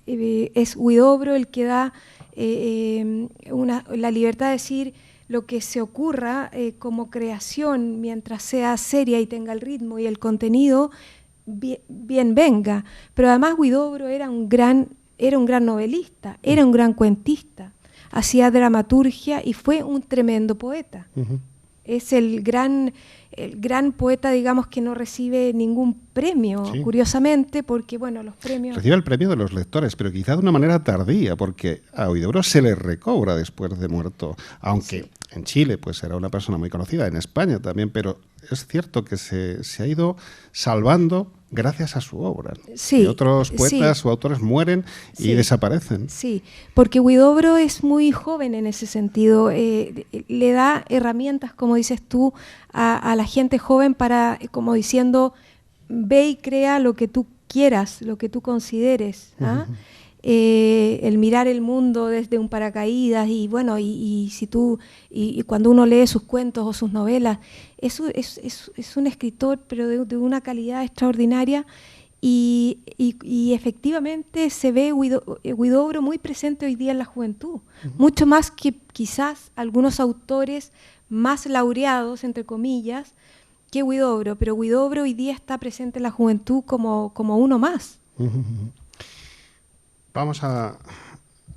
Es Huidobro el que da la libertad de decir lo que se ocurra como creación, mientras sea seria y tenga el ritmo y el contenido, bien venga. Pero además Huidobro era un gran novelista, era un gran cuentista, hacía dramaturgia y fue un tremendo poeta. Es el gran poeta, digamos, que no recibe ningún premio, curiosamente, porque, bueno, los premios... Recibe el premio de los lectores, pero quizá de una manera tardía, porque a Huidobro se le recobra después de muerto, aunque en Chile pues era una persona muy conocida, en España también, pero es cierto que se ha ido salvando gracias a su obra. Y otros poetas o autores mueren y desaparecen. Sí, porque Huidobro es muy joven en ese sentido. Le da herramientas, como dices tú, a la gente joven para, como diciendo, ve y crea lo que tú quieras, lo que tú consideres. El mirar el mundo desde un paracaídas y bueno, y cuando uno lee sus cuentos o sus novelas, es un escritor, pero de una calidad extraordinaria y efectivamente se ve Huidobro muy presente hoy día en la juventud, mucho más que quizás algunos autores más laureados, entre comillas, que Huidobro, pero Huidobro hoy día está presente en la juventud como uno más. Vamos a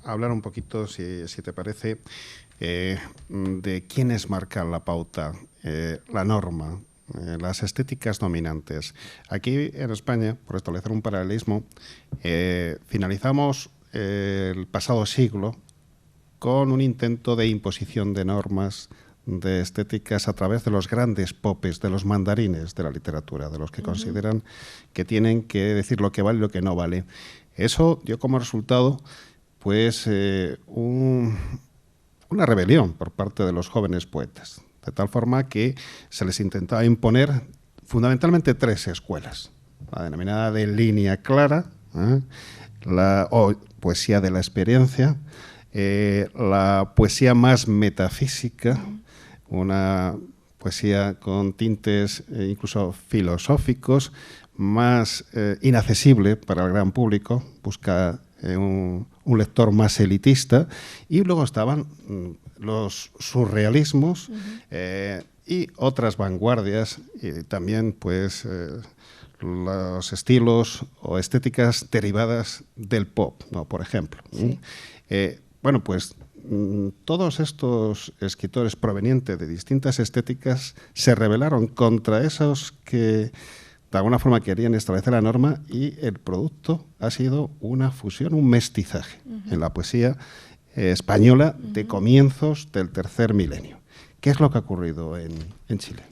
hablar un poquito, si te parece, de quiénes marcan la pauta, la norma, las estéticas dominantes. Aquí en España, por establecer un paralelismo, finalizamos el pasado siglo con un intento de imposición de normas, de estéticas a través de los grandes popes, de los mandarines de la literatura, de los que consideran que tienen que decir lo que vale y lo que no vale. Eso dio como resultado pues una rebelión por parte de los jóvenes poetas, de tal forma que se les intentaba imponer fundamentalmente tres escuelas: la denominada de línea clara, la poesía de la experiencia, la poesía más metafísica, una poesía con tintes incluso filosóficos, más inaccesible para el gran público, busca un lector más elitista, y luego estaban los surrealismos y otras vanguardias, y también pues los estilos o estéticas derivadas del pop, ¿no? Por ejemplo. Bueno, pues todos estos escritores provenientes de distintas estéticas se rebelaron contra esos que de alguna forma querían establecer la norma, y el producto ha sido una fusión, un mestizaje en la poesía española de comienzos del tercer milenio. ¿Qué es lo que ha ocurrido en Chile?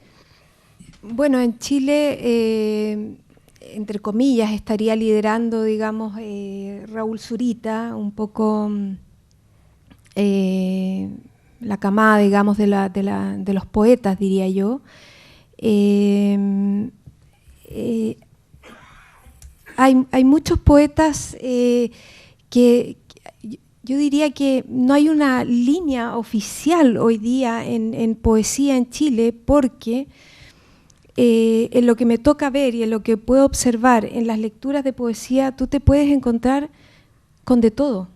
Bueno, en Chile entre comillas, estaría liderando, digamos, Raúl Zurita, un poco la camada, digamos, de los poetas, diría yo. Hay muchos poetas que yo diría que no hay una línea oficial hoy día en poesía en Chile, porque en lo que me toca ver y en lo que puedo observar en las lecturas de poesía, tú te puedes encontrar con de todo.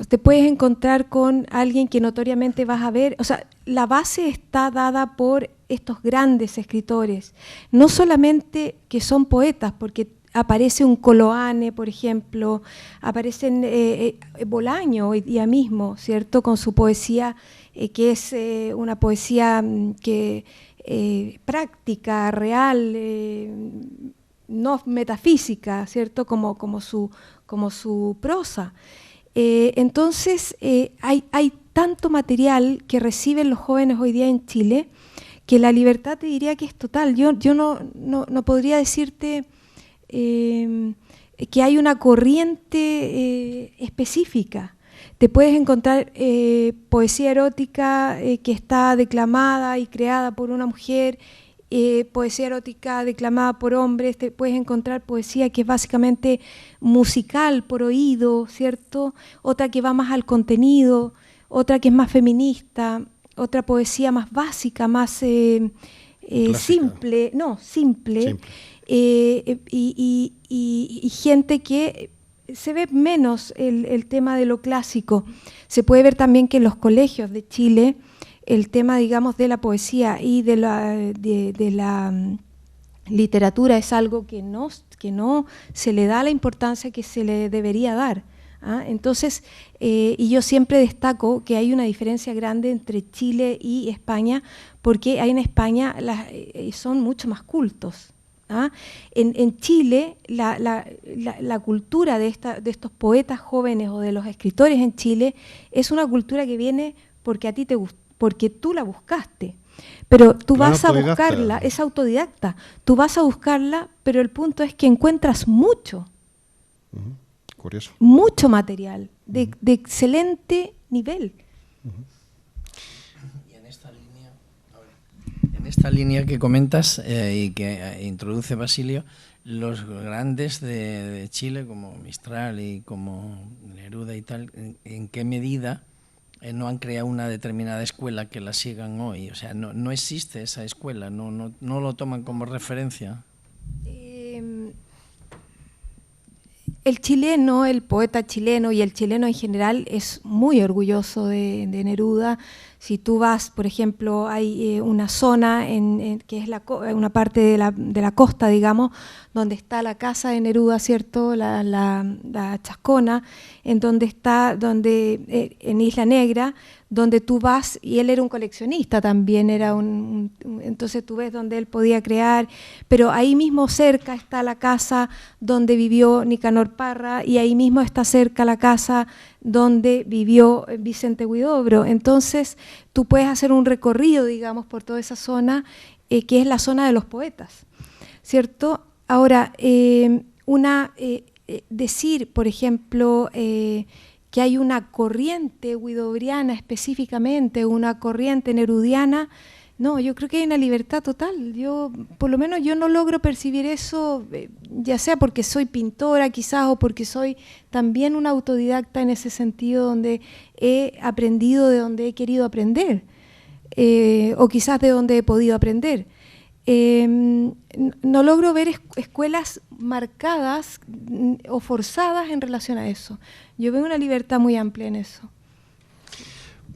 Te puedes encontrar con alguien que notoriamente vas a ver, o sea, la base está dada por estos grandes escritores, no solamente que son poetas, porque aparece un Coloane, por ejemplo, aparecen Bolaño hoy día mismo, ¿cierto?, con su poesía, que es una poesía que práctica, real, no metafísica, ¿cierto?, como su prosa. Entonces, hay tanto material que reciben los jóvenes hoy día en Chile que la libertad te diría que es total. Yo no podría decirte que hay una corriente específica. Te puedes encontrar poesía erótica que está declamada y creada por una mujer, poesía erótica declamada por hombres, te puedes encontrar poesía que es básicamente musical, por oído, ¿cierto? Otra que va más al contenido, otra que es más feminista, otra poesía más básica, más simple. Y gente que se ve menos el tema de lo clásico. Se puede ver también que en los colegios de Chile el tema, digamos, de la poesía y de la literatura es algo que no se le da la importancia que se le debería dar. Entonces, y yo siempre destaco que hay una diferencia grande entre Chile y España, porque en España son mucho más cultos. En Chile, la cultura de estos poetas jóvenes o de los escritores en Chile es una cultura que viene porque a ti te gustó, porque tú la buscaste. Pero tú vas a buscarla, es autodidacta, tú vas a buscarla, pero el punto es que encuentras mucho. Curioso. Mucho material de excelente nivel. Y en esta línea que comentas y que introduce Basilio, los grandes de Chile, como Mistral y como Neruda y tal, ¿en qué medida no han creado una determinada escuela que la sigan hoy? O sea, no existe esa escuela, no lo toman como referencia. El chileno, el poeta chileno y el chileno en general es muy orgulloso de Neruda. Si tú vas, por ejemplo, hay una zona que es una parte de la costa, digamos, donde está la casa de Neruda, ¿cierto? La Chascona, en Isla Negra, donde tú vas, y él era un coleccionista también, entonces tú ves donde él podía crear, pero ahí mismo cerca está la casa donde vivió Nicanor Parra, y ahí mismo está cerca la casa donde vivió Vicente Huidobro. Entonces tú puedes hacer un recorrido, digamos, por toda esa zona, que es la zona de los poetas, ¿cierto? Ahora, decir, por ejemplo, que hay una corriente huidobriana específicamente, una corriente nerudiana, no, yo creo que hay una libertad total. Por lo menos yo no logro percibir eso, ya sea porque soy pintora quizás, o porque soy también una autodidacta en ese sentido, donde he aprendido de donde he querido aprender, o quizás de donde he podido aprender. No logro ver escuelas marcadas o forzadas en relación a eso. Yo veo una libertad muy amplia en eso.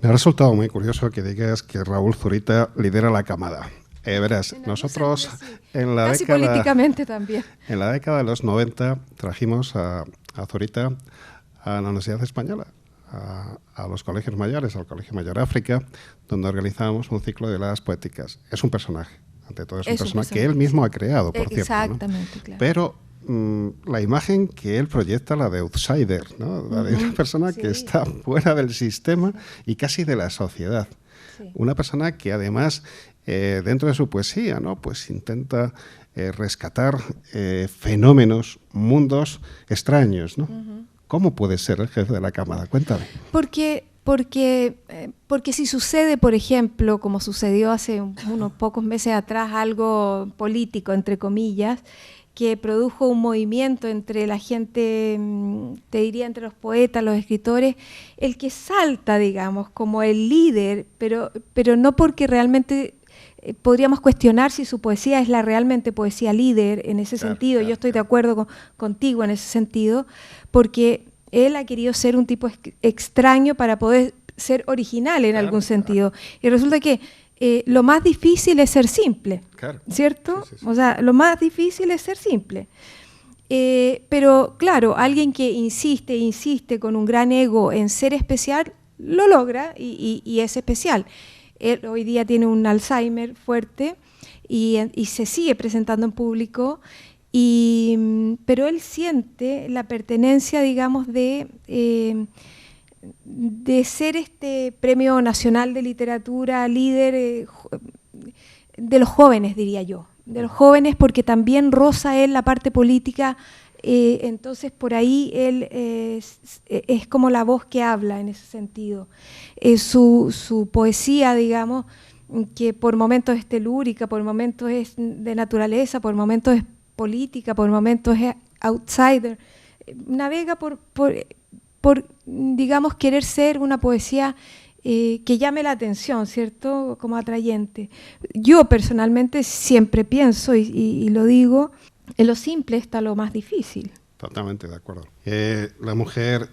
Me ha resultado muy curioso que digas que Raúl Zurita lidera la camada. Verás, nosotros en la década, políticamente también. En la década de los 90 trajimos a Zurita a la Universidad Española, a los colegios mayores, al Colegio Mayor África, donde organizábamos un ciclo de las poéticas. Es un personaje. Ante todo es un personaje que él mismo ha creado, por cierto. Exactamente, ¿no? Claro. Pero la imagen que él proyecta, la de outsider, ¿no? La de una persona que está fuera del sistema y casi de la sociedad. Sí. Una persona que además, dentro de su poesía, ¿no? Pues intenta rescatar fenómenos, mundos extraños, ¿no? ¿Cómo puede ser el jefe de la Cámara? Cuéntame. Porque si sucede, por ejemplo, como sucedió hace unos pocos meses atrás, algo político, entre comillas, que produjo un movimiento entre la gente, te diría, entre los poetas, los escritores, el que salta, digamos, como el líder, pero no porque realmente podríamos cuestionar si su poesía es la realmente poesía líder en ese sentido. Yo estoy de acuerdo contigo en ese sentido, porque él ha querido ser un tipo extraño para poder ser original en algún sentido. Y resulta que lo más difícil es ser simple, ¿cierto? Sí. O sea, lo más difícil es ser simple. Pero claro, alguien que insiste con un gran ego en ser especial, lo logra y es especial. Él hoy día tiene un Alzheimer fuerte y se sigue presentando en público, pero él siente la pertenencia, digamos, de ser este Premio Nacional de Literatura líder de los jóvenes, diría yo, de los jóvenes, porque también roza él la parte política, entonces por ahí él es como la voz que habla en ese sentido. Su poesía, digamos, que por momentos es telúrica, por momentos es de naturaleza, por momentos es política, por momentos es outsider, navega por digamos, querer ser una poesía que llame la atención, ¿cierto?, como atrayente. Yo personalmente siempre pienso, y lo digo, en lo simple está lo más difícil. Totalmente de acuerdo. La mujer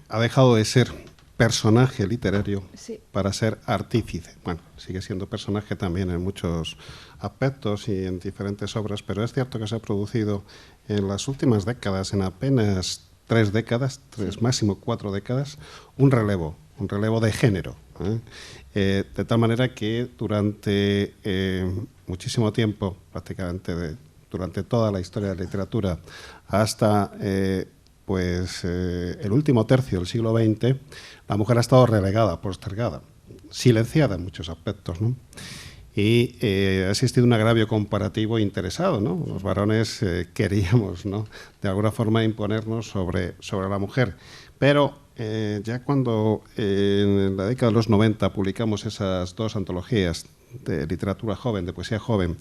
ha dejado de ser personaje literario para ser artífice. Bueno, sigue siendo personaje también en muchos aspectos y en diferentes obras, pero es cierto que se ha producido en las últimas décadas, en apenas 3 décadas, máximo 4 décadas, un relevo de género. De tal manera que durante muchísimo tiempo, prácticamente durante toda la historia de la literatura, hasta el último tercio del siglo XX, la mujer ha estado relegada, postergada, silenciada en muchos aspectos, ¿no? Y ha existido un agravio comparativo interesado, ¿no? Los varones queríamos, ¿no?, de alguna forma imponernos sobre la mujer. Pero ya cuando en la década de los 90 publicamos esas 2 antologías de literatura joven, de poesía joven,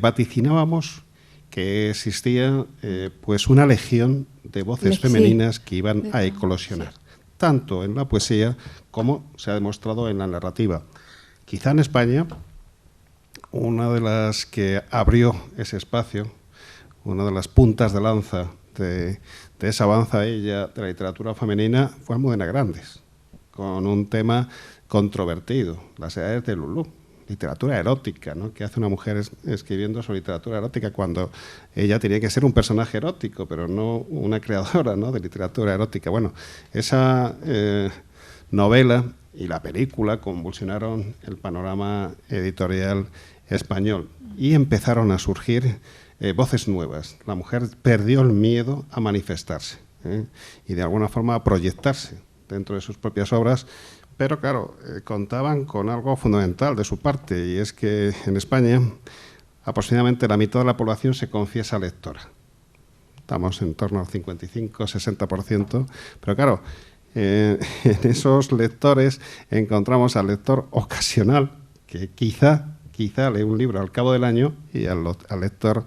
vaticinábamos que existía pues una legión de voces femeninas que iban a eclosionar, tanto en la poesía como se ha demostrado en la narrativa. Quizá en España, una de las que abrió ese espacio, una de las puntas de lanza de esa avanzadilla de la literatura femenina fue Almudena Grandes, con un tema controvertido, Las edades de Lulú, literatura erótica, ¿no?, que hace una mujer escribiendo sobre literatura erótica cuando ella tenía que ser un personaje erótico, pero no una creadora, ¿no?, de literatura erótica. Bueno, esa novela y la película convulsionaron el panorama editorial español y empezaron a surgir voces nuevas. La mujer perdió el miedo a manifestarse y de alguna forma a proyectarse dentro de sus propias obras, pero claro, contaban con algo fundamental de su parte, y es que en España aproximadamente la mitad de la población se confiesa lectora. Estamos en torno al 55-60%, pero claro, en esos lectores encontramos al lector ocasional, que quizá lee un libro al cabo del año, y al lector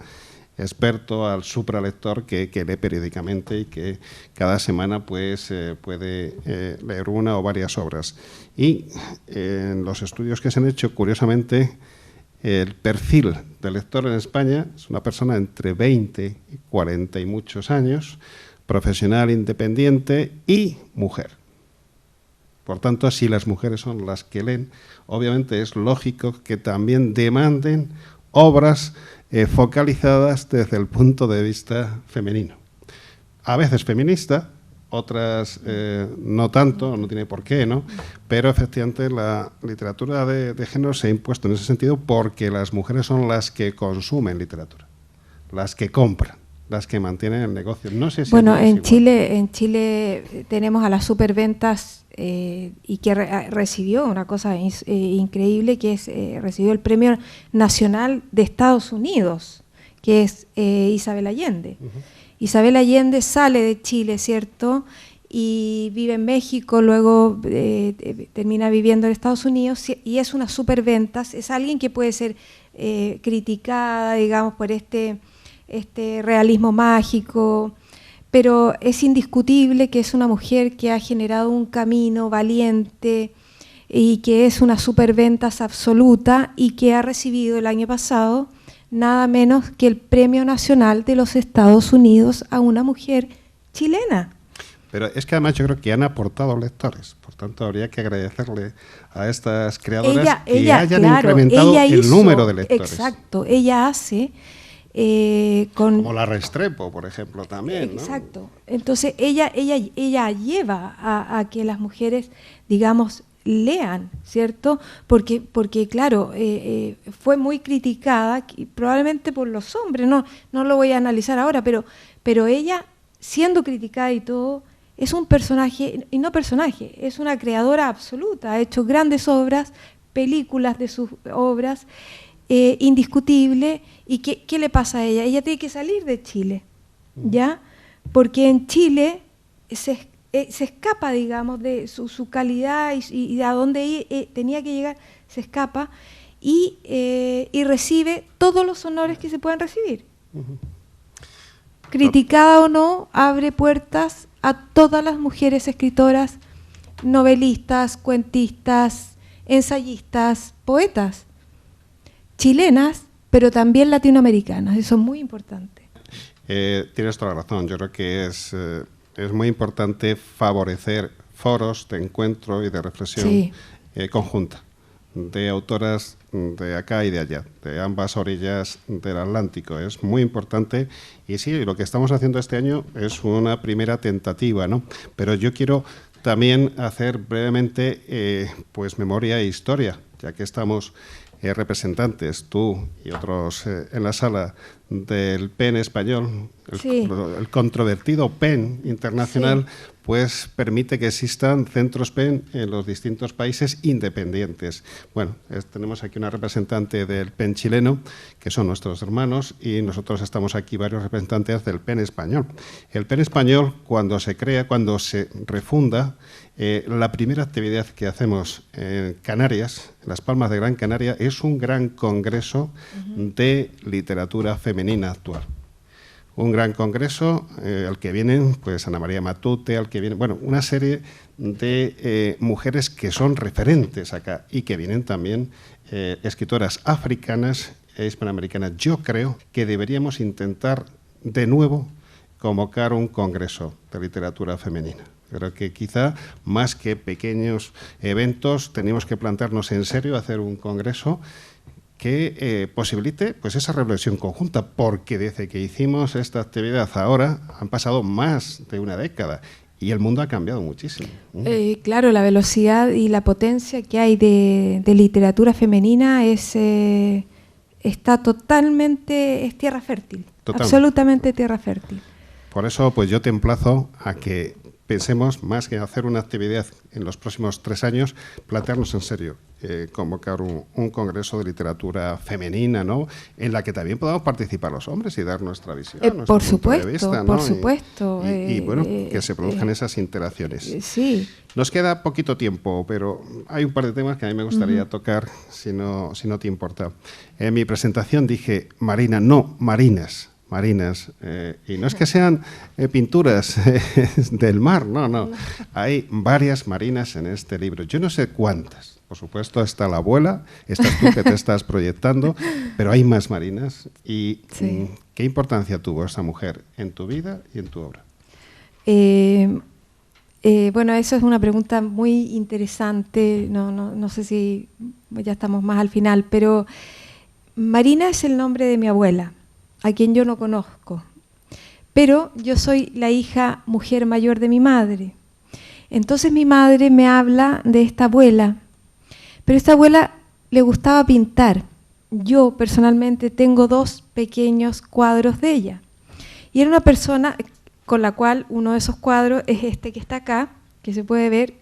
experto, al supralector que lee periódicamente y que cada semana pues puede leer una o varias obras. Y en los estudios que se han hecho, curiosamente, el perfil del lector en España es una persona entre 20 y 40 y muchos años, profesional independiente y mujer. Por tanto, si las mujeres son las que leen, obviamente es lógico que también demanden obras focalizadas desde el punto de vista femenino. A veces feminista, otras no tanto, no tiene por qué, ¿no? Pero efectivamente la literatura de género se ha impuesto en ese sentido porque las mujeres son las que consumen literatura, las que compran, las que mantienen el negocio. No sé si bueno, en Chile tenemos a las superventas y que recibió una cosa increíble, que es recibió el Premio Nacional de Estados Unidos, que es Isabel Allende. Isabel Allende sale de Chile, ¿cierto?, y vive en México, luego termina viviendo en Estados Unidos, y es una superventas, es alguien que puede ser criticada, digamos, por este realismo mágico, pero es indiscutible que es una mujer que ha generado un camino valiente y que es una superventas absoluta y que ha recibido el año pasado nada menos que el Premio Nacional de los Estados Unidos a una mujer chilena. Pero es que además yo creo que han aportado lectores, por tanto habría que agedecerle a estas creadoras que hayan incrementado el número de lectores. Exacto, ella hace... como la Restrepo, por ejemplo, también, ¿no? Exacto. Entonces ella lleva a que las mujeres, digamos, lean, ¿cierto? Porque claro, fue muy criticada, probablemente por los hombres, no lo voy a analizar ahora, pero ella, siendo criticada y todo, es un personaje, y no personaje, es una creadora absoluta, ha hecho grandes obras, películas de sus obras, indiscutible. ¿Y qué le pasa a ella? Ella tiene que salir de Chile, ¿ya? Porque en Chile se escapa, digamos, de su calidad y a donde tenía que llegar, se escapa y recibe todos los honores que se puedan recibir. Criticada o no, abre puertas a todas las mujeres escritoras, novelistas, cuentistas, ensayistas, poetas, chilenas, pero también latinoamericanas. Eso es muy importante. Tienes toda la razón. Yo creo que es muy importante favorecer foros de encuentro y de reflexión conjunta de autoras de acá y de allá, de ambas orillas del Atlántico. Es muy importante y sí, lo que estamos haciendo este año es una primera tentativa, ¿no? Pero yo quiero también hacer brevemente pues memoria e historia, ya que estamos representantes, tú y otros en la sala, del PEN español, el controvertido PEN internacional, pues permite que existan centros PEN en los distintos países independientes. Bueno, tenemos aquí una representante del PEN chileno, que son nuestros hermanos, y nosotros estamos aquí varios representantes del PEN español. El PEN español, cuando se crea, cuando se refunda, la primera actividad que hacemos en Canarias, en Las Palmas de Gran Canaria, es un gran congreso de literatura femenina actual. Un gran congreso al que vienen pues Ana María Matute, al que vienen, bueno, una serie de mujeres que son referentes acá y que vienen también escritoras africanas e hispanoamericanas. Yo creo que deberíamos intentar de nuevo convocar un congreso de literatura femenina. Creo que quizá más que pequeños eventos tenemos que plantearnos en serio hacer un congreso que posibilite pues esa reflexión conjunta, porque desde que hicimos esta actividad ahora han pasado más de una década y el mundo ha cambiado muchísimo. Claro, la velocidad y la potencia que hay de literatura femenina está totalmente, es tierra fértil, absolutamente tierra fértil. Por eso pues yo te emplazo a que pensemos, más que hacer una actividad en los próximos 3 años, plantearnos en serio, convocar un congreso de literatura femenina, ¿no?, en la que también podamos participar los hombres y dar nuestra visión, nuestro punto de vista, ¿no? Por supuesto. Y bueno, que se produzcan esas interacciones. Sí. Nos queda poquito tiempo, pero hay un par de temas que a mí me gustaría tocar, si no te importa. En mi presentación dije Marina, no, marinas. Y no es que sean pinturas del mar, no. Hay varias marinas en este libro. Yo no sé cuántas. Por supuesto, está la abuela, estás tú que te estás proyectando, pero hay más marinas. ¿Y qué importancia tuvo esa mujer en tu vida y en tu obra? Bueno, eso es una pregunta muy interesante. No sé si ya estamos más al final, pero Marina es el nombre de mi abuela, a quien yo no conozco, pero yo soy la hija mujer mayor de mi madre. Entonces mi madre me habla de esta abuela, pero a esta abuela le gustaba pintar. Yo personalmente tengo 2 pequeños cuadros de ella, y era una persona con la cual uno de esos cuadros es este que está acá, que se puede ver,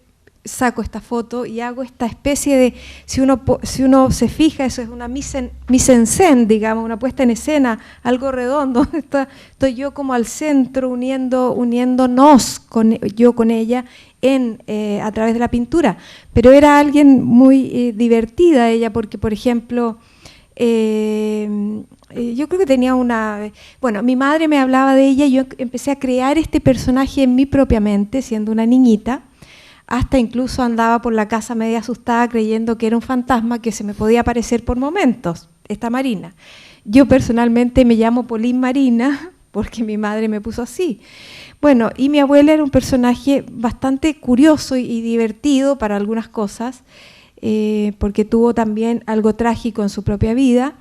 saco esta foto y hago esta especie de, si uno se fija, eso es una mise en scène, digamos, una puesta en escena, algo redondo. Estoy yo como al centro uniéndonos yo con ella a través de la pintura. Pero era alguien muy divertida ella, porque, por ejemplo, yo creo que tenía bueno, mi madre me hablaba de ella y yo empecé a crear este personaje en mi propia mente, siendo una niñita. Hasta incluso andaba por la casa media asustada creyendo que era un fantasma que se me podía aparecer por momentos, esta Marina. Yo personalmente me llamo Pauline Marina porque mi madre me puso así. Bueno, y mi abuela era un personaje bastante curioso y divertido para algunas cosas, porque tuvo también algo trágico en su propia vida,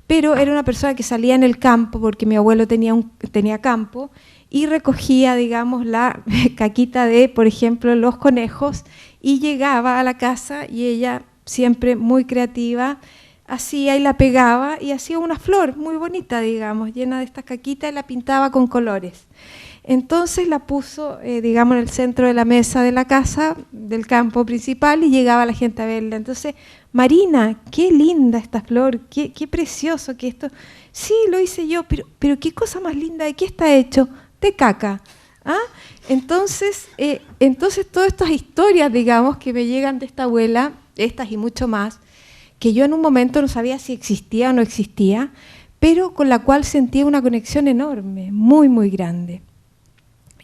pero era una persona que salía en el campo, porque mi abuelo tenía campo, y recogía, digamos, la caquita de, por ejemplo, los conejos, y llegaba a la casa y ella, siempre muy creativa, hacía y la pegaba y hacía una flor muy bonita, digamos, llena de estas caquitas, y la pintaba con colores. Entonces la puso, digamos, en el centro de la mesa de la casa, del campo principal, y llegaba la gente a verla. Entonces, Marina, qué linda esta flor, qué precioso que esto. Sí, lo hice yo, pero qué cosa más linda, ¿de qué está hecho? De caca. ¿Ah? Entonces todas estas historias, digamos, que me llegan de esta abuela, estas y mucho más, que yo en un momento no sabía si existía o no existía, pero con la cual sentía una conexión enorme, muy, muy grande.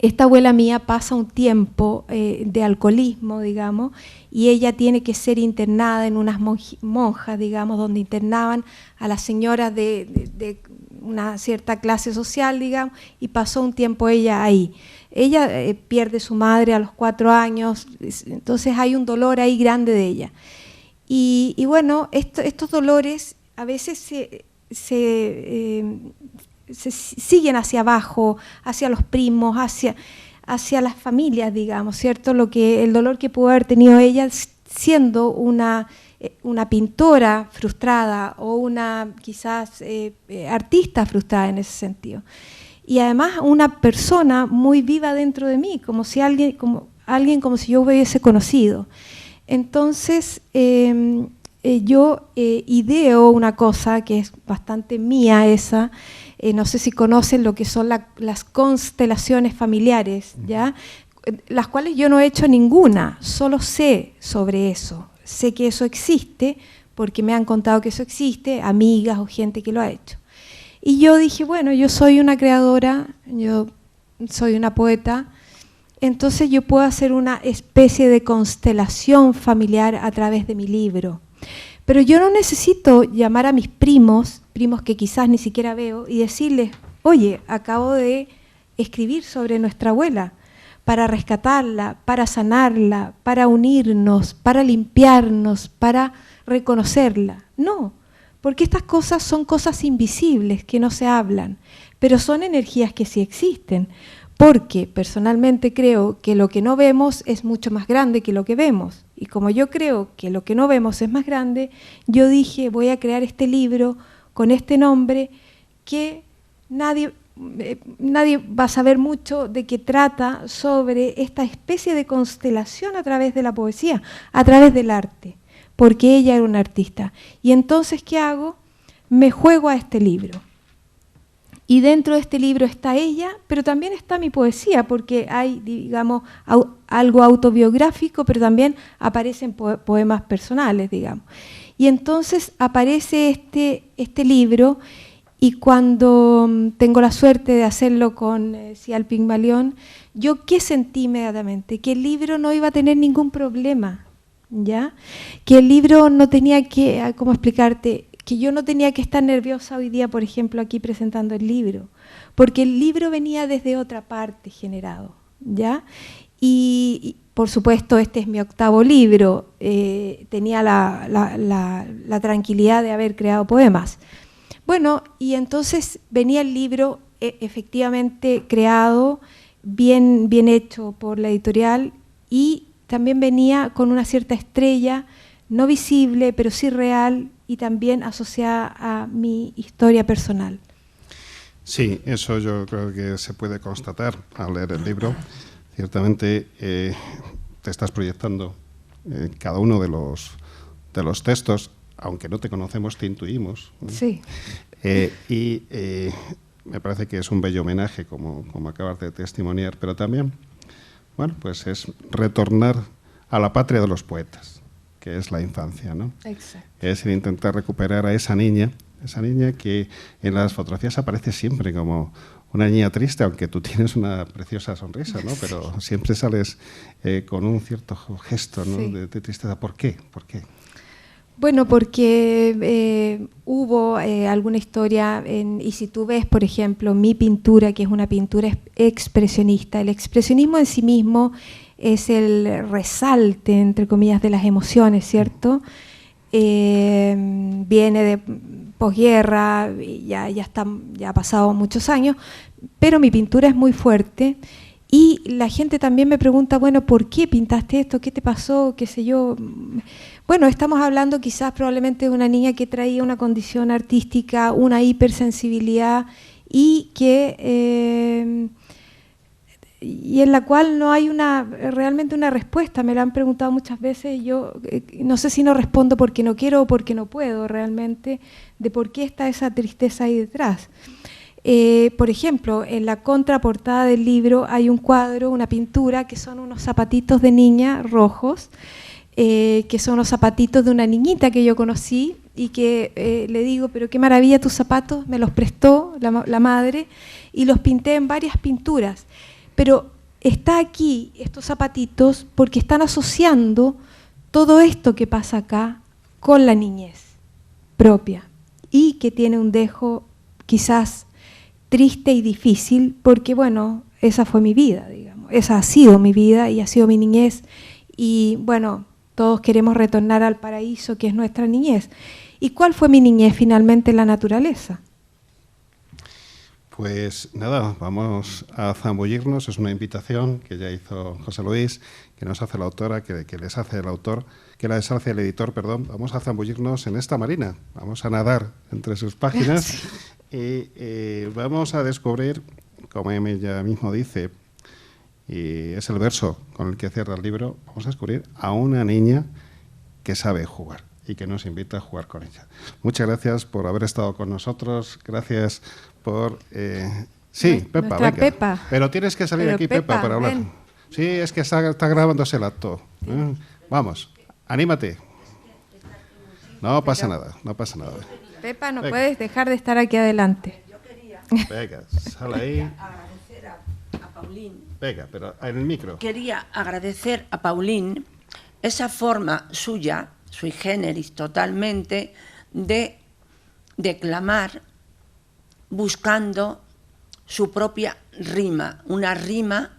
Esta abuela mía pasa un tiempo de alcoholismo, digamos, y ella tiene que ser internada en unas monjas, digamos, donde internaban a las señoras de una cierta clase social, digamos, y pasó un tiempo ella ahí. Ella pierde su madre a los 4 años, entonces hay un dolor ahí grande de ella. Y bueno, estos dolores a veces se siguen hacia abajo, hacia los primos, hacia las familias, digamos, ¿cierto? El dolor que pudo haber tenido ella siendo una pintora frustrada o una quizás artista frustrada en ese sentido. Y además una persona muy viva dentro de mí, como si yo hubiese conocido. Entonces yo ideo una cosa que es bastante mía esa. No sé si conocen lo que son las constelaciones familiares, ¿ya? Las cuales yo no he hecho ninguna, solo sé sobre eso. Sé que eso existe porque me han contado que eso existe, amigas o gente que lo ha hecho. Y yo dije, bueno, yo soy una creadora, yo soy una poeta, entonces yo puedo hacer una especie de constelación familiar a través de mi libro. Pero yo no necesito llamar a mis primos que quizás ni siquiera veo, y decirles, oye, acabo de escribir sobre nuestra abuela, para rescatarla, para sanarla, para unirnos, para limpiarnos, para reconocerla. No, porque estas cosas son cosas invisibles que no se hablan, pero son energías que sí existen, porque personalmente creo que lo que no vemos es mucho más grande que lo que vemos. Y como yo creo que lo que no vemos es más grande, yo dije, voy a crear este libro con este nombre que nadie va a saber mucho de qué trata, sobre esta especie de constelación a través de la poesía, a través del arte, porque ella era una artista. Y entonces, ¿qué hago? Me juego a este libro. Y dentro de este libro está ella, pero también está mi poesía, porque hay, digamos, algo autobiográfico, pero también aparecen poemas personales, digamos. Y entonces aparece este libro, y cuando tengo la suerte de hacerlo con Cial Pigmalión, yo ¿qué sentí inmediatamente? Que el libro no iba a tener ningún problema, ¿ya? Que el libro no tenía que, ¿cómo explicarte?, que yo no tenía que estar nerviosa hoy día, por ejemplo, aquí presentando el libro, porque el libro venía desde otra parte generado, ¿ya? Y por supuesto, este es mi 8º libro, tenía la tranquilidad de haber creado poemas. Bueno, y entonces venía el libro efectivamente creado, bien hecho por la editorial, y también venía con una cierta estrella, no visible, pero sí real, y también asociada a mi historia personal. Sí, eso yo creo que se puede constatar al leer el libro. Ciertamente te estás proyectando en cada uno de los textos, aunque no te conocemos, te intuimos. Sí. Me parece que es un bello homenaje, como acabas de testimoniar, pero también, bueno, pues es retornar a la patria de los poetas, que es la infancia, ¿no? Exacto. Es intentar recuperar a esa niña que en las fotografías aparece siempre como una niña triste, aunque tú tienes una preciosa sonrisa, ¿no? Pero siempre sales con un cierto gesto, ¿no? Sí. de tristeza. ¿Por qué? ¿Por qué? Bueno, porque hubo alguna historia, y si tú ves, por ejemplo, mi pintura, que es una pintura expresionista, el expresionismo en sí mismo es el resalte, entre comillas, de las emociones, ¿cierto? Viene de posguerra, ya ha pasado muchos años, pero mi pintura es muy fuerte. Y la gente también me pregunta, bueno, ¿por qué pintaste esto? ¿Qué te pasó? ¿Qué sé yo? Bueno, estamos hablando quizás probablemente de una niña que traía una condición artística, una hipersensibilidad y en la cual no hay realmente una respuesta. Me lo han preguntado muchas veces y yo no sé si no respondo porque no quiero o porque no puedo realmente, de por qué está esa tristeza ahí detrás. Por ejemplo, en la contraportada del libro hay un cuadro, una pintura, que son unos zapatitos de niña rojos, que son los zapatitos de una niñita que yo conocí y que le digo, pero qué maravilla tus zapatos, me los prestó la madre y los pinté en varias pinturas. Pero está aquí, estos zapatitos, porque están asociando todo esto que pasa acá con la niñez propia y que tiene un dejo quizás triste y difícil, porque bueno, esa fue mi vida, digamos, esa ha sido mi vida y ha sido mi niñez, y bueno, todos queremos retornar al paraíso que es nuestra niñez. ¿Y cuál fue mi niñez finalmente en la naturaleza? Pues nada, vamos a zambullirnos, es una invitación que ya hizo José Luis, que nos hace la autora, que les hace el autor, que les hace el editor, perdón. Vamos a zambullirnos en esta marina, vamos a nadar entre sus páginas. Sí. Y vamos a descubrir, como ella mismo dice, y es el verso con el que cierra el libro, vamos a descubrir a una niña que sabe jugar y que nos invita a jugar con ella. Muchas gracias por haber estado con nosotros, gracias por... Sí, Pepa, venga. Pepa. Pero tienes que salir aquí, Pepa, para hablar. Ven. Sí, es que está grabándose el acto. Vamos, anímate. No pasa nada, no pasa nada. Pepa, no puedes dejar de estar aquí adelante. Yo quería... Venga, sal ahí. Agradecer a Paulín. Venga, pero en el micro. Quería agradecer a Paulín esa forma suya, sui generis totalmente, de declamar buscando su propia rima, una rima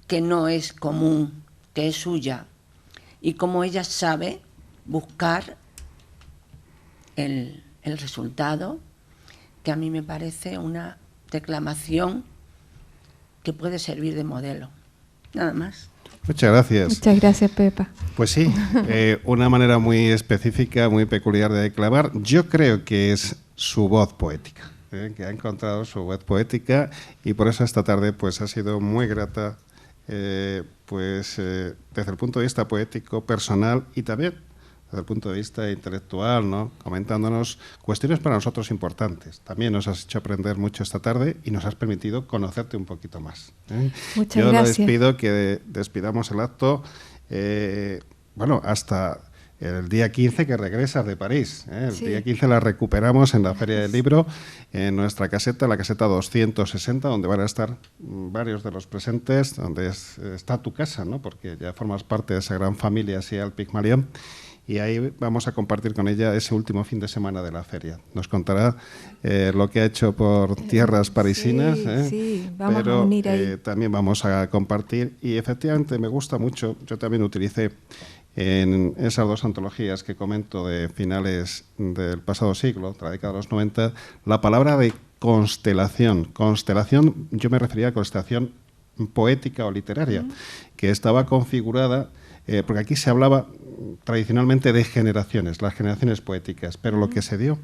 que no es común, que es suya. Y como ella sabe buscar el resultado, que a mí me parece una declamación que puede servir de modelo. Nada más. Muchas gracias. Muchas gracias, Pepa. Pues sí, una manera muy específica, muy peculiar de declamar. Yo creo que es su voz poética, que ha encontrado su voz poética y por eso esta tarde pues ha sido muy grata, desde el punto de vista poético, personal y también desde el punto de vista intelectual, ¿no? Comentándonos cuestiones para nosotros importantes. También nos has hecho aprender mucho esta tarde y nos has permitido conocerte un poquito más. Muchas gracias. gracias. Yo despido que despidamos el acto, hasta el día 15 que regresas de París. El día 15 la recuperamos en la Feria del Libro, en nuestra caseta, la caseta 260, donde van a estar varios de los presentes, donde está tu casa, ¿no? Porque ya formas parte de esa gran familia Sial Pigmalión. Y ahí vamos a compartir con ella ese último fin de semana de la feria. Nos contará lo que ha hecho por tierras parisinas, vamos a unir ahí. También vamos a compartir. Y efectivamente me gusta mucho, yo también utilicé en esas dos antologías que comento de finales del pasado siglo, de la década de los 90, la palabra de constelación. Constelación, yo me refería a constelación poética o literaria, que estaba configurada, porque aquí se hablaba tradicionalmente de generaciones, las generaciones poéticas, pero lo que se dio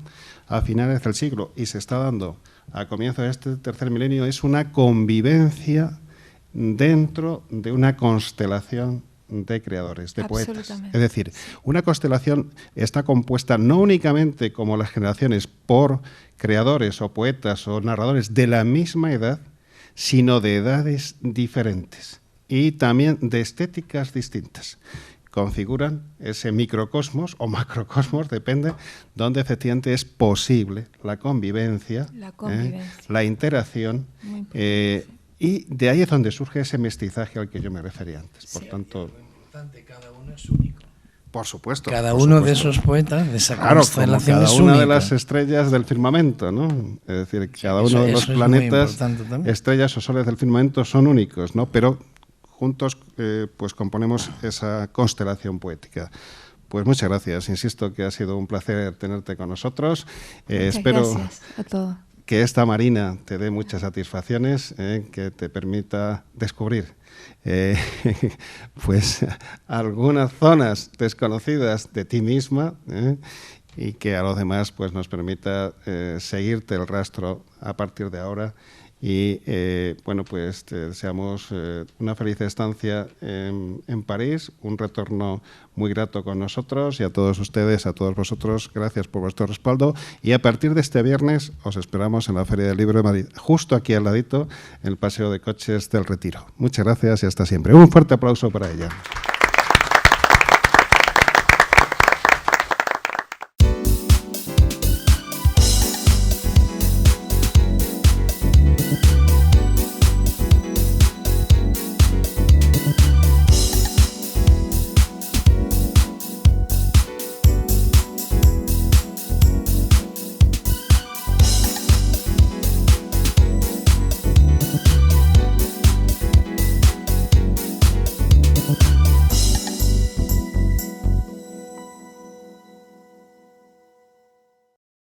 a finales del siglo y se está dando a comienzo de este tercer milenio es una convivencia dentro de una constelación de creadores, de poetas. Absolutamente. Es decir, una constelación está compuesta no únicamente, como las generaciones, por creadores o poetas o narradores de la misma edad, sino de edades diferentes y también de estéticas distintas. Configuran ese microcosmos o macrocosmos, depende, donde efectivamente es posible la convivencia, la interacción, y de ahí es donde surge ese mestizaje al que yo me refería antes. Por tanto, cada uno es único. Por supuesto. Cada uno de esos poetas, de esa constelación, como cada es una única. de las estrellas del firmamento, ¿no? Es decir, cada uno de los planetas, estrellas o soles del firmamento son únicos, ¿no? Pero juntos pues componemos esa constelación poética. Pues muchas gracias. Insisto que ha sido un placer tenerte con nosotros. Espero gracias a todos. Que esta marina te dé muchas satisfacciones, que te permita descubrir pues algunas zonas desconocidas de ti misma, y que a los demás pues nos permita seguirte el rastro a partir de ahora. Y bueno, pues te deseamos una feliz estancia en París, un retorno muy grato con nosotros, y a todos ustedes, a todos vosotros, gracias por vuestro respaldo. Y a partir de este viernes os esperamos en la Feria del Libro de Madrid, justo aquí al ladito, en el Paseo de Coches del Retiro. Muchas gracias y hasta siempre. Un fuerte aplauso para ella.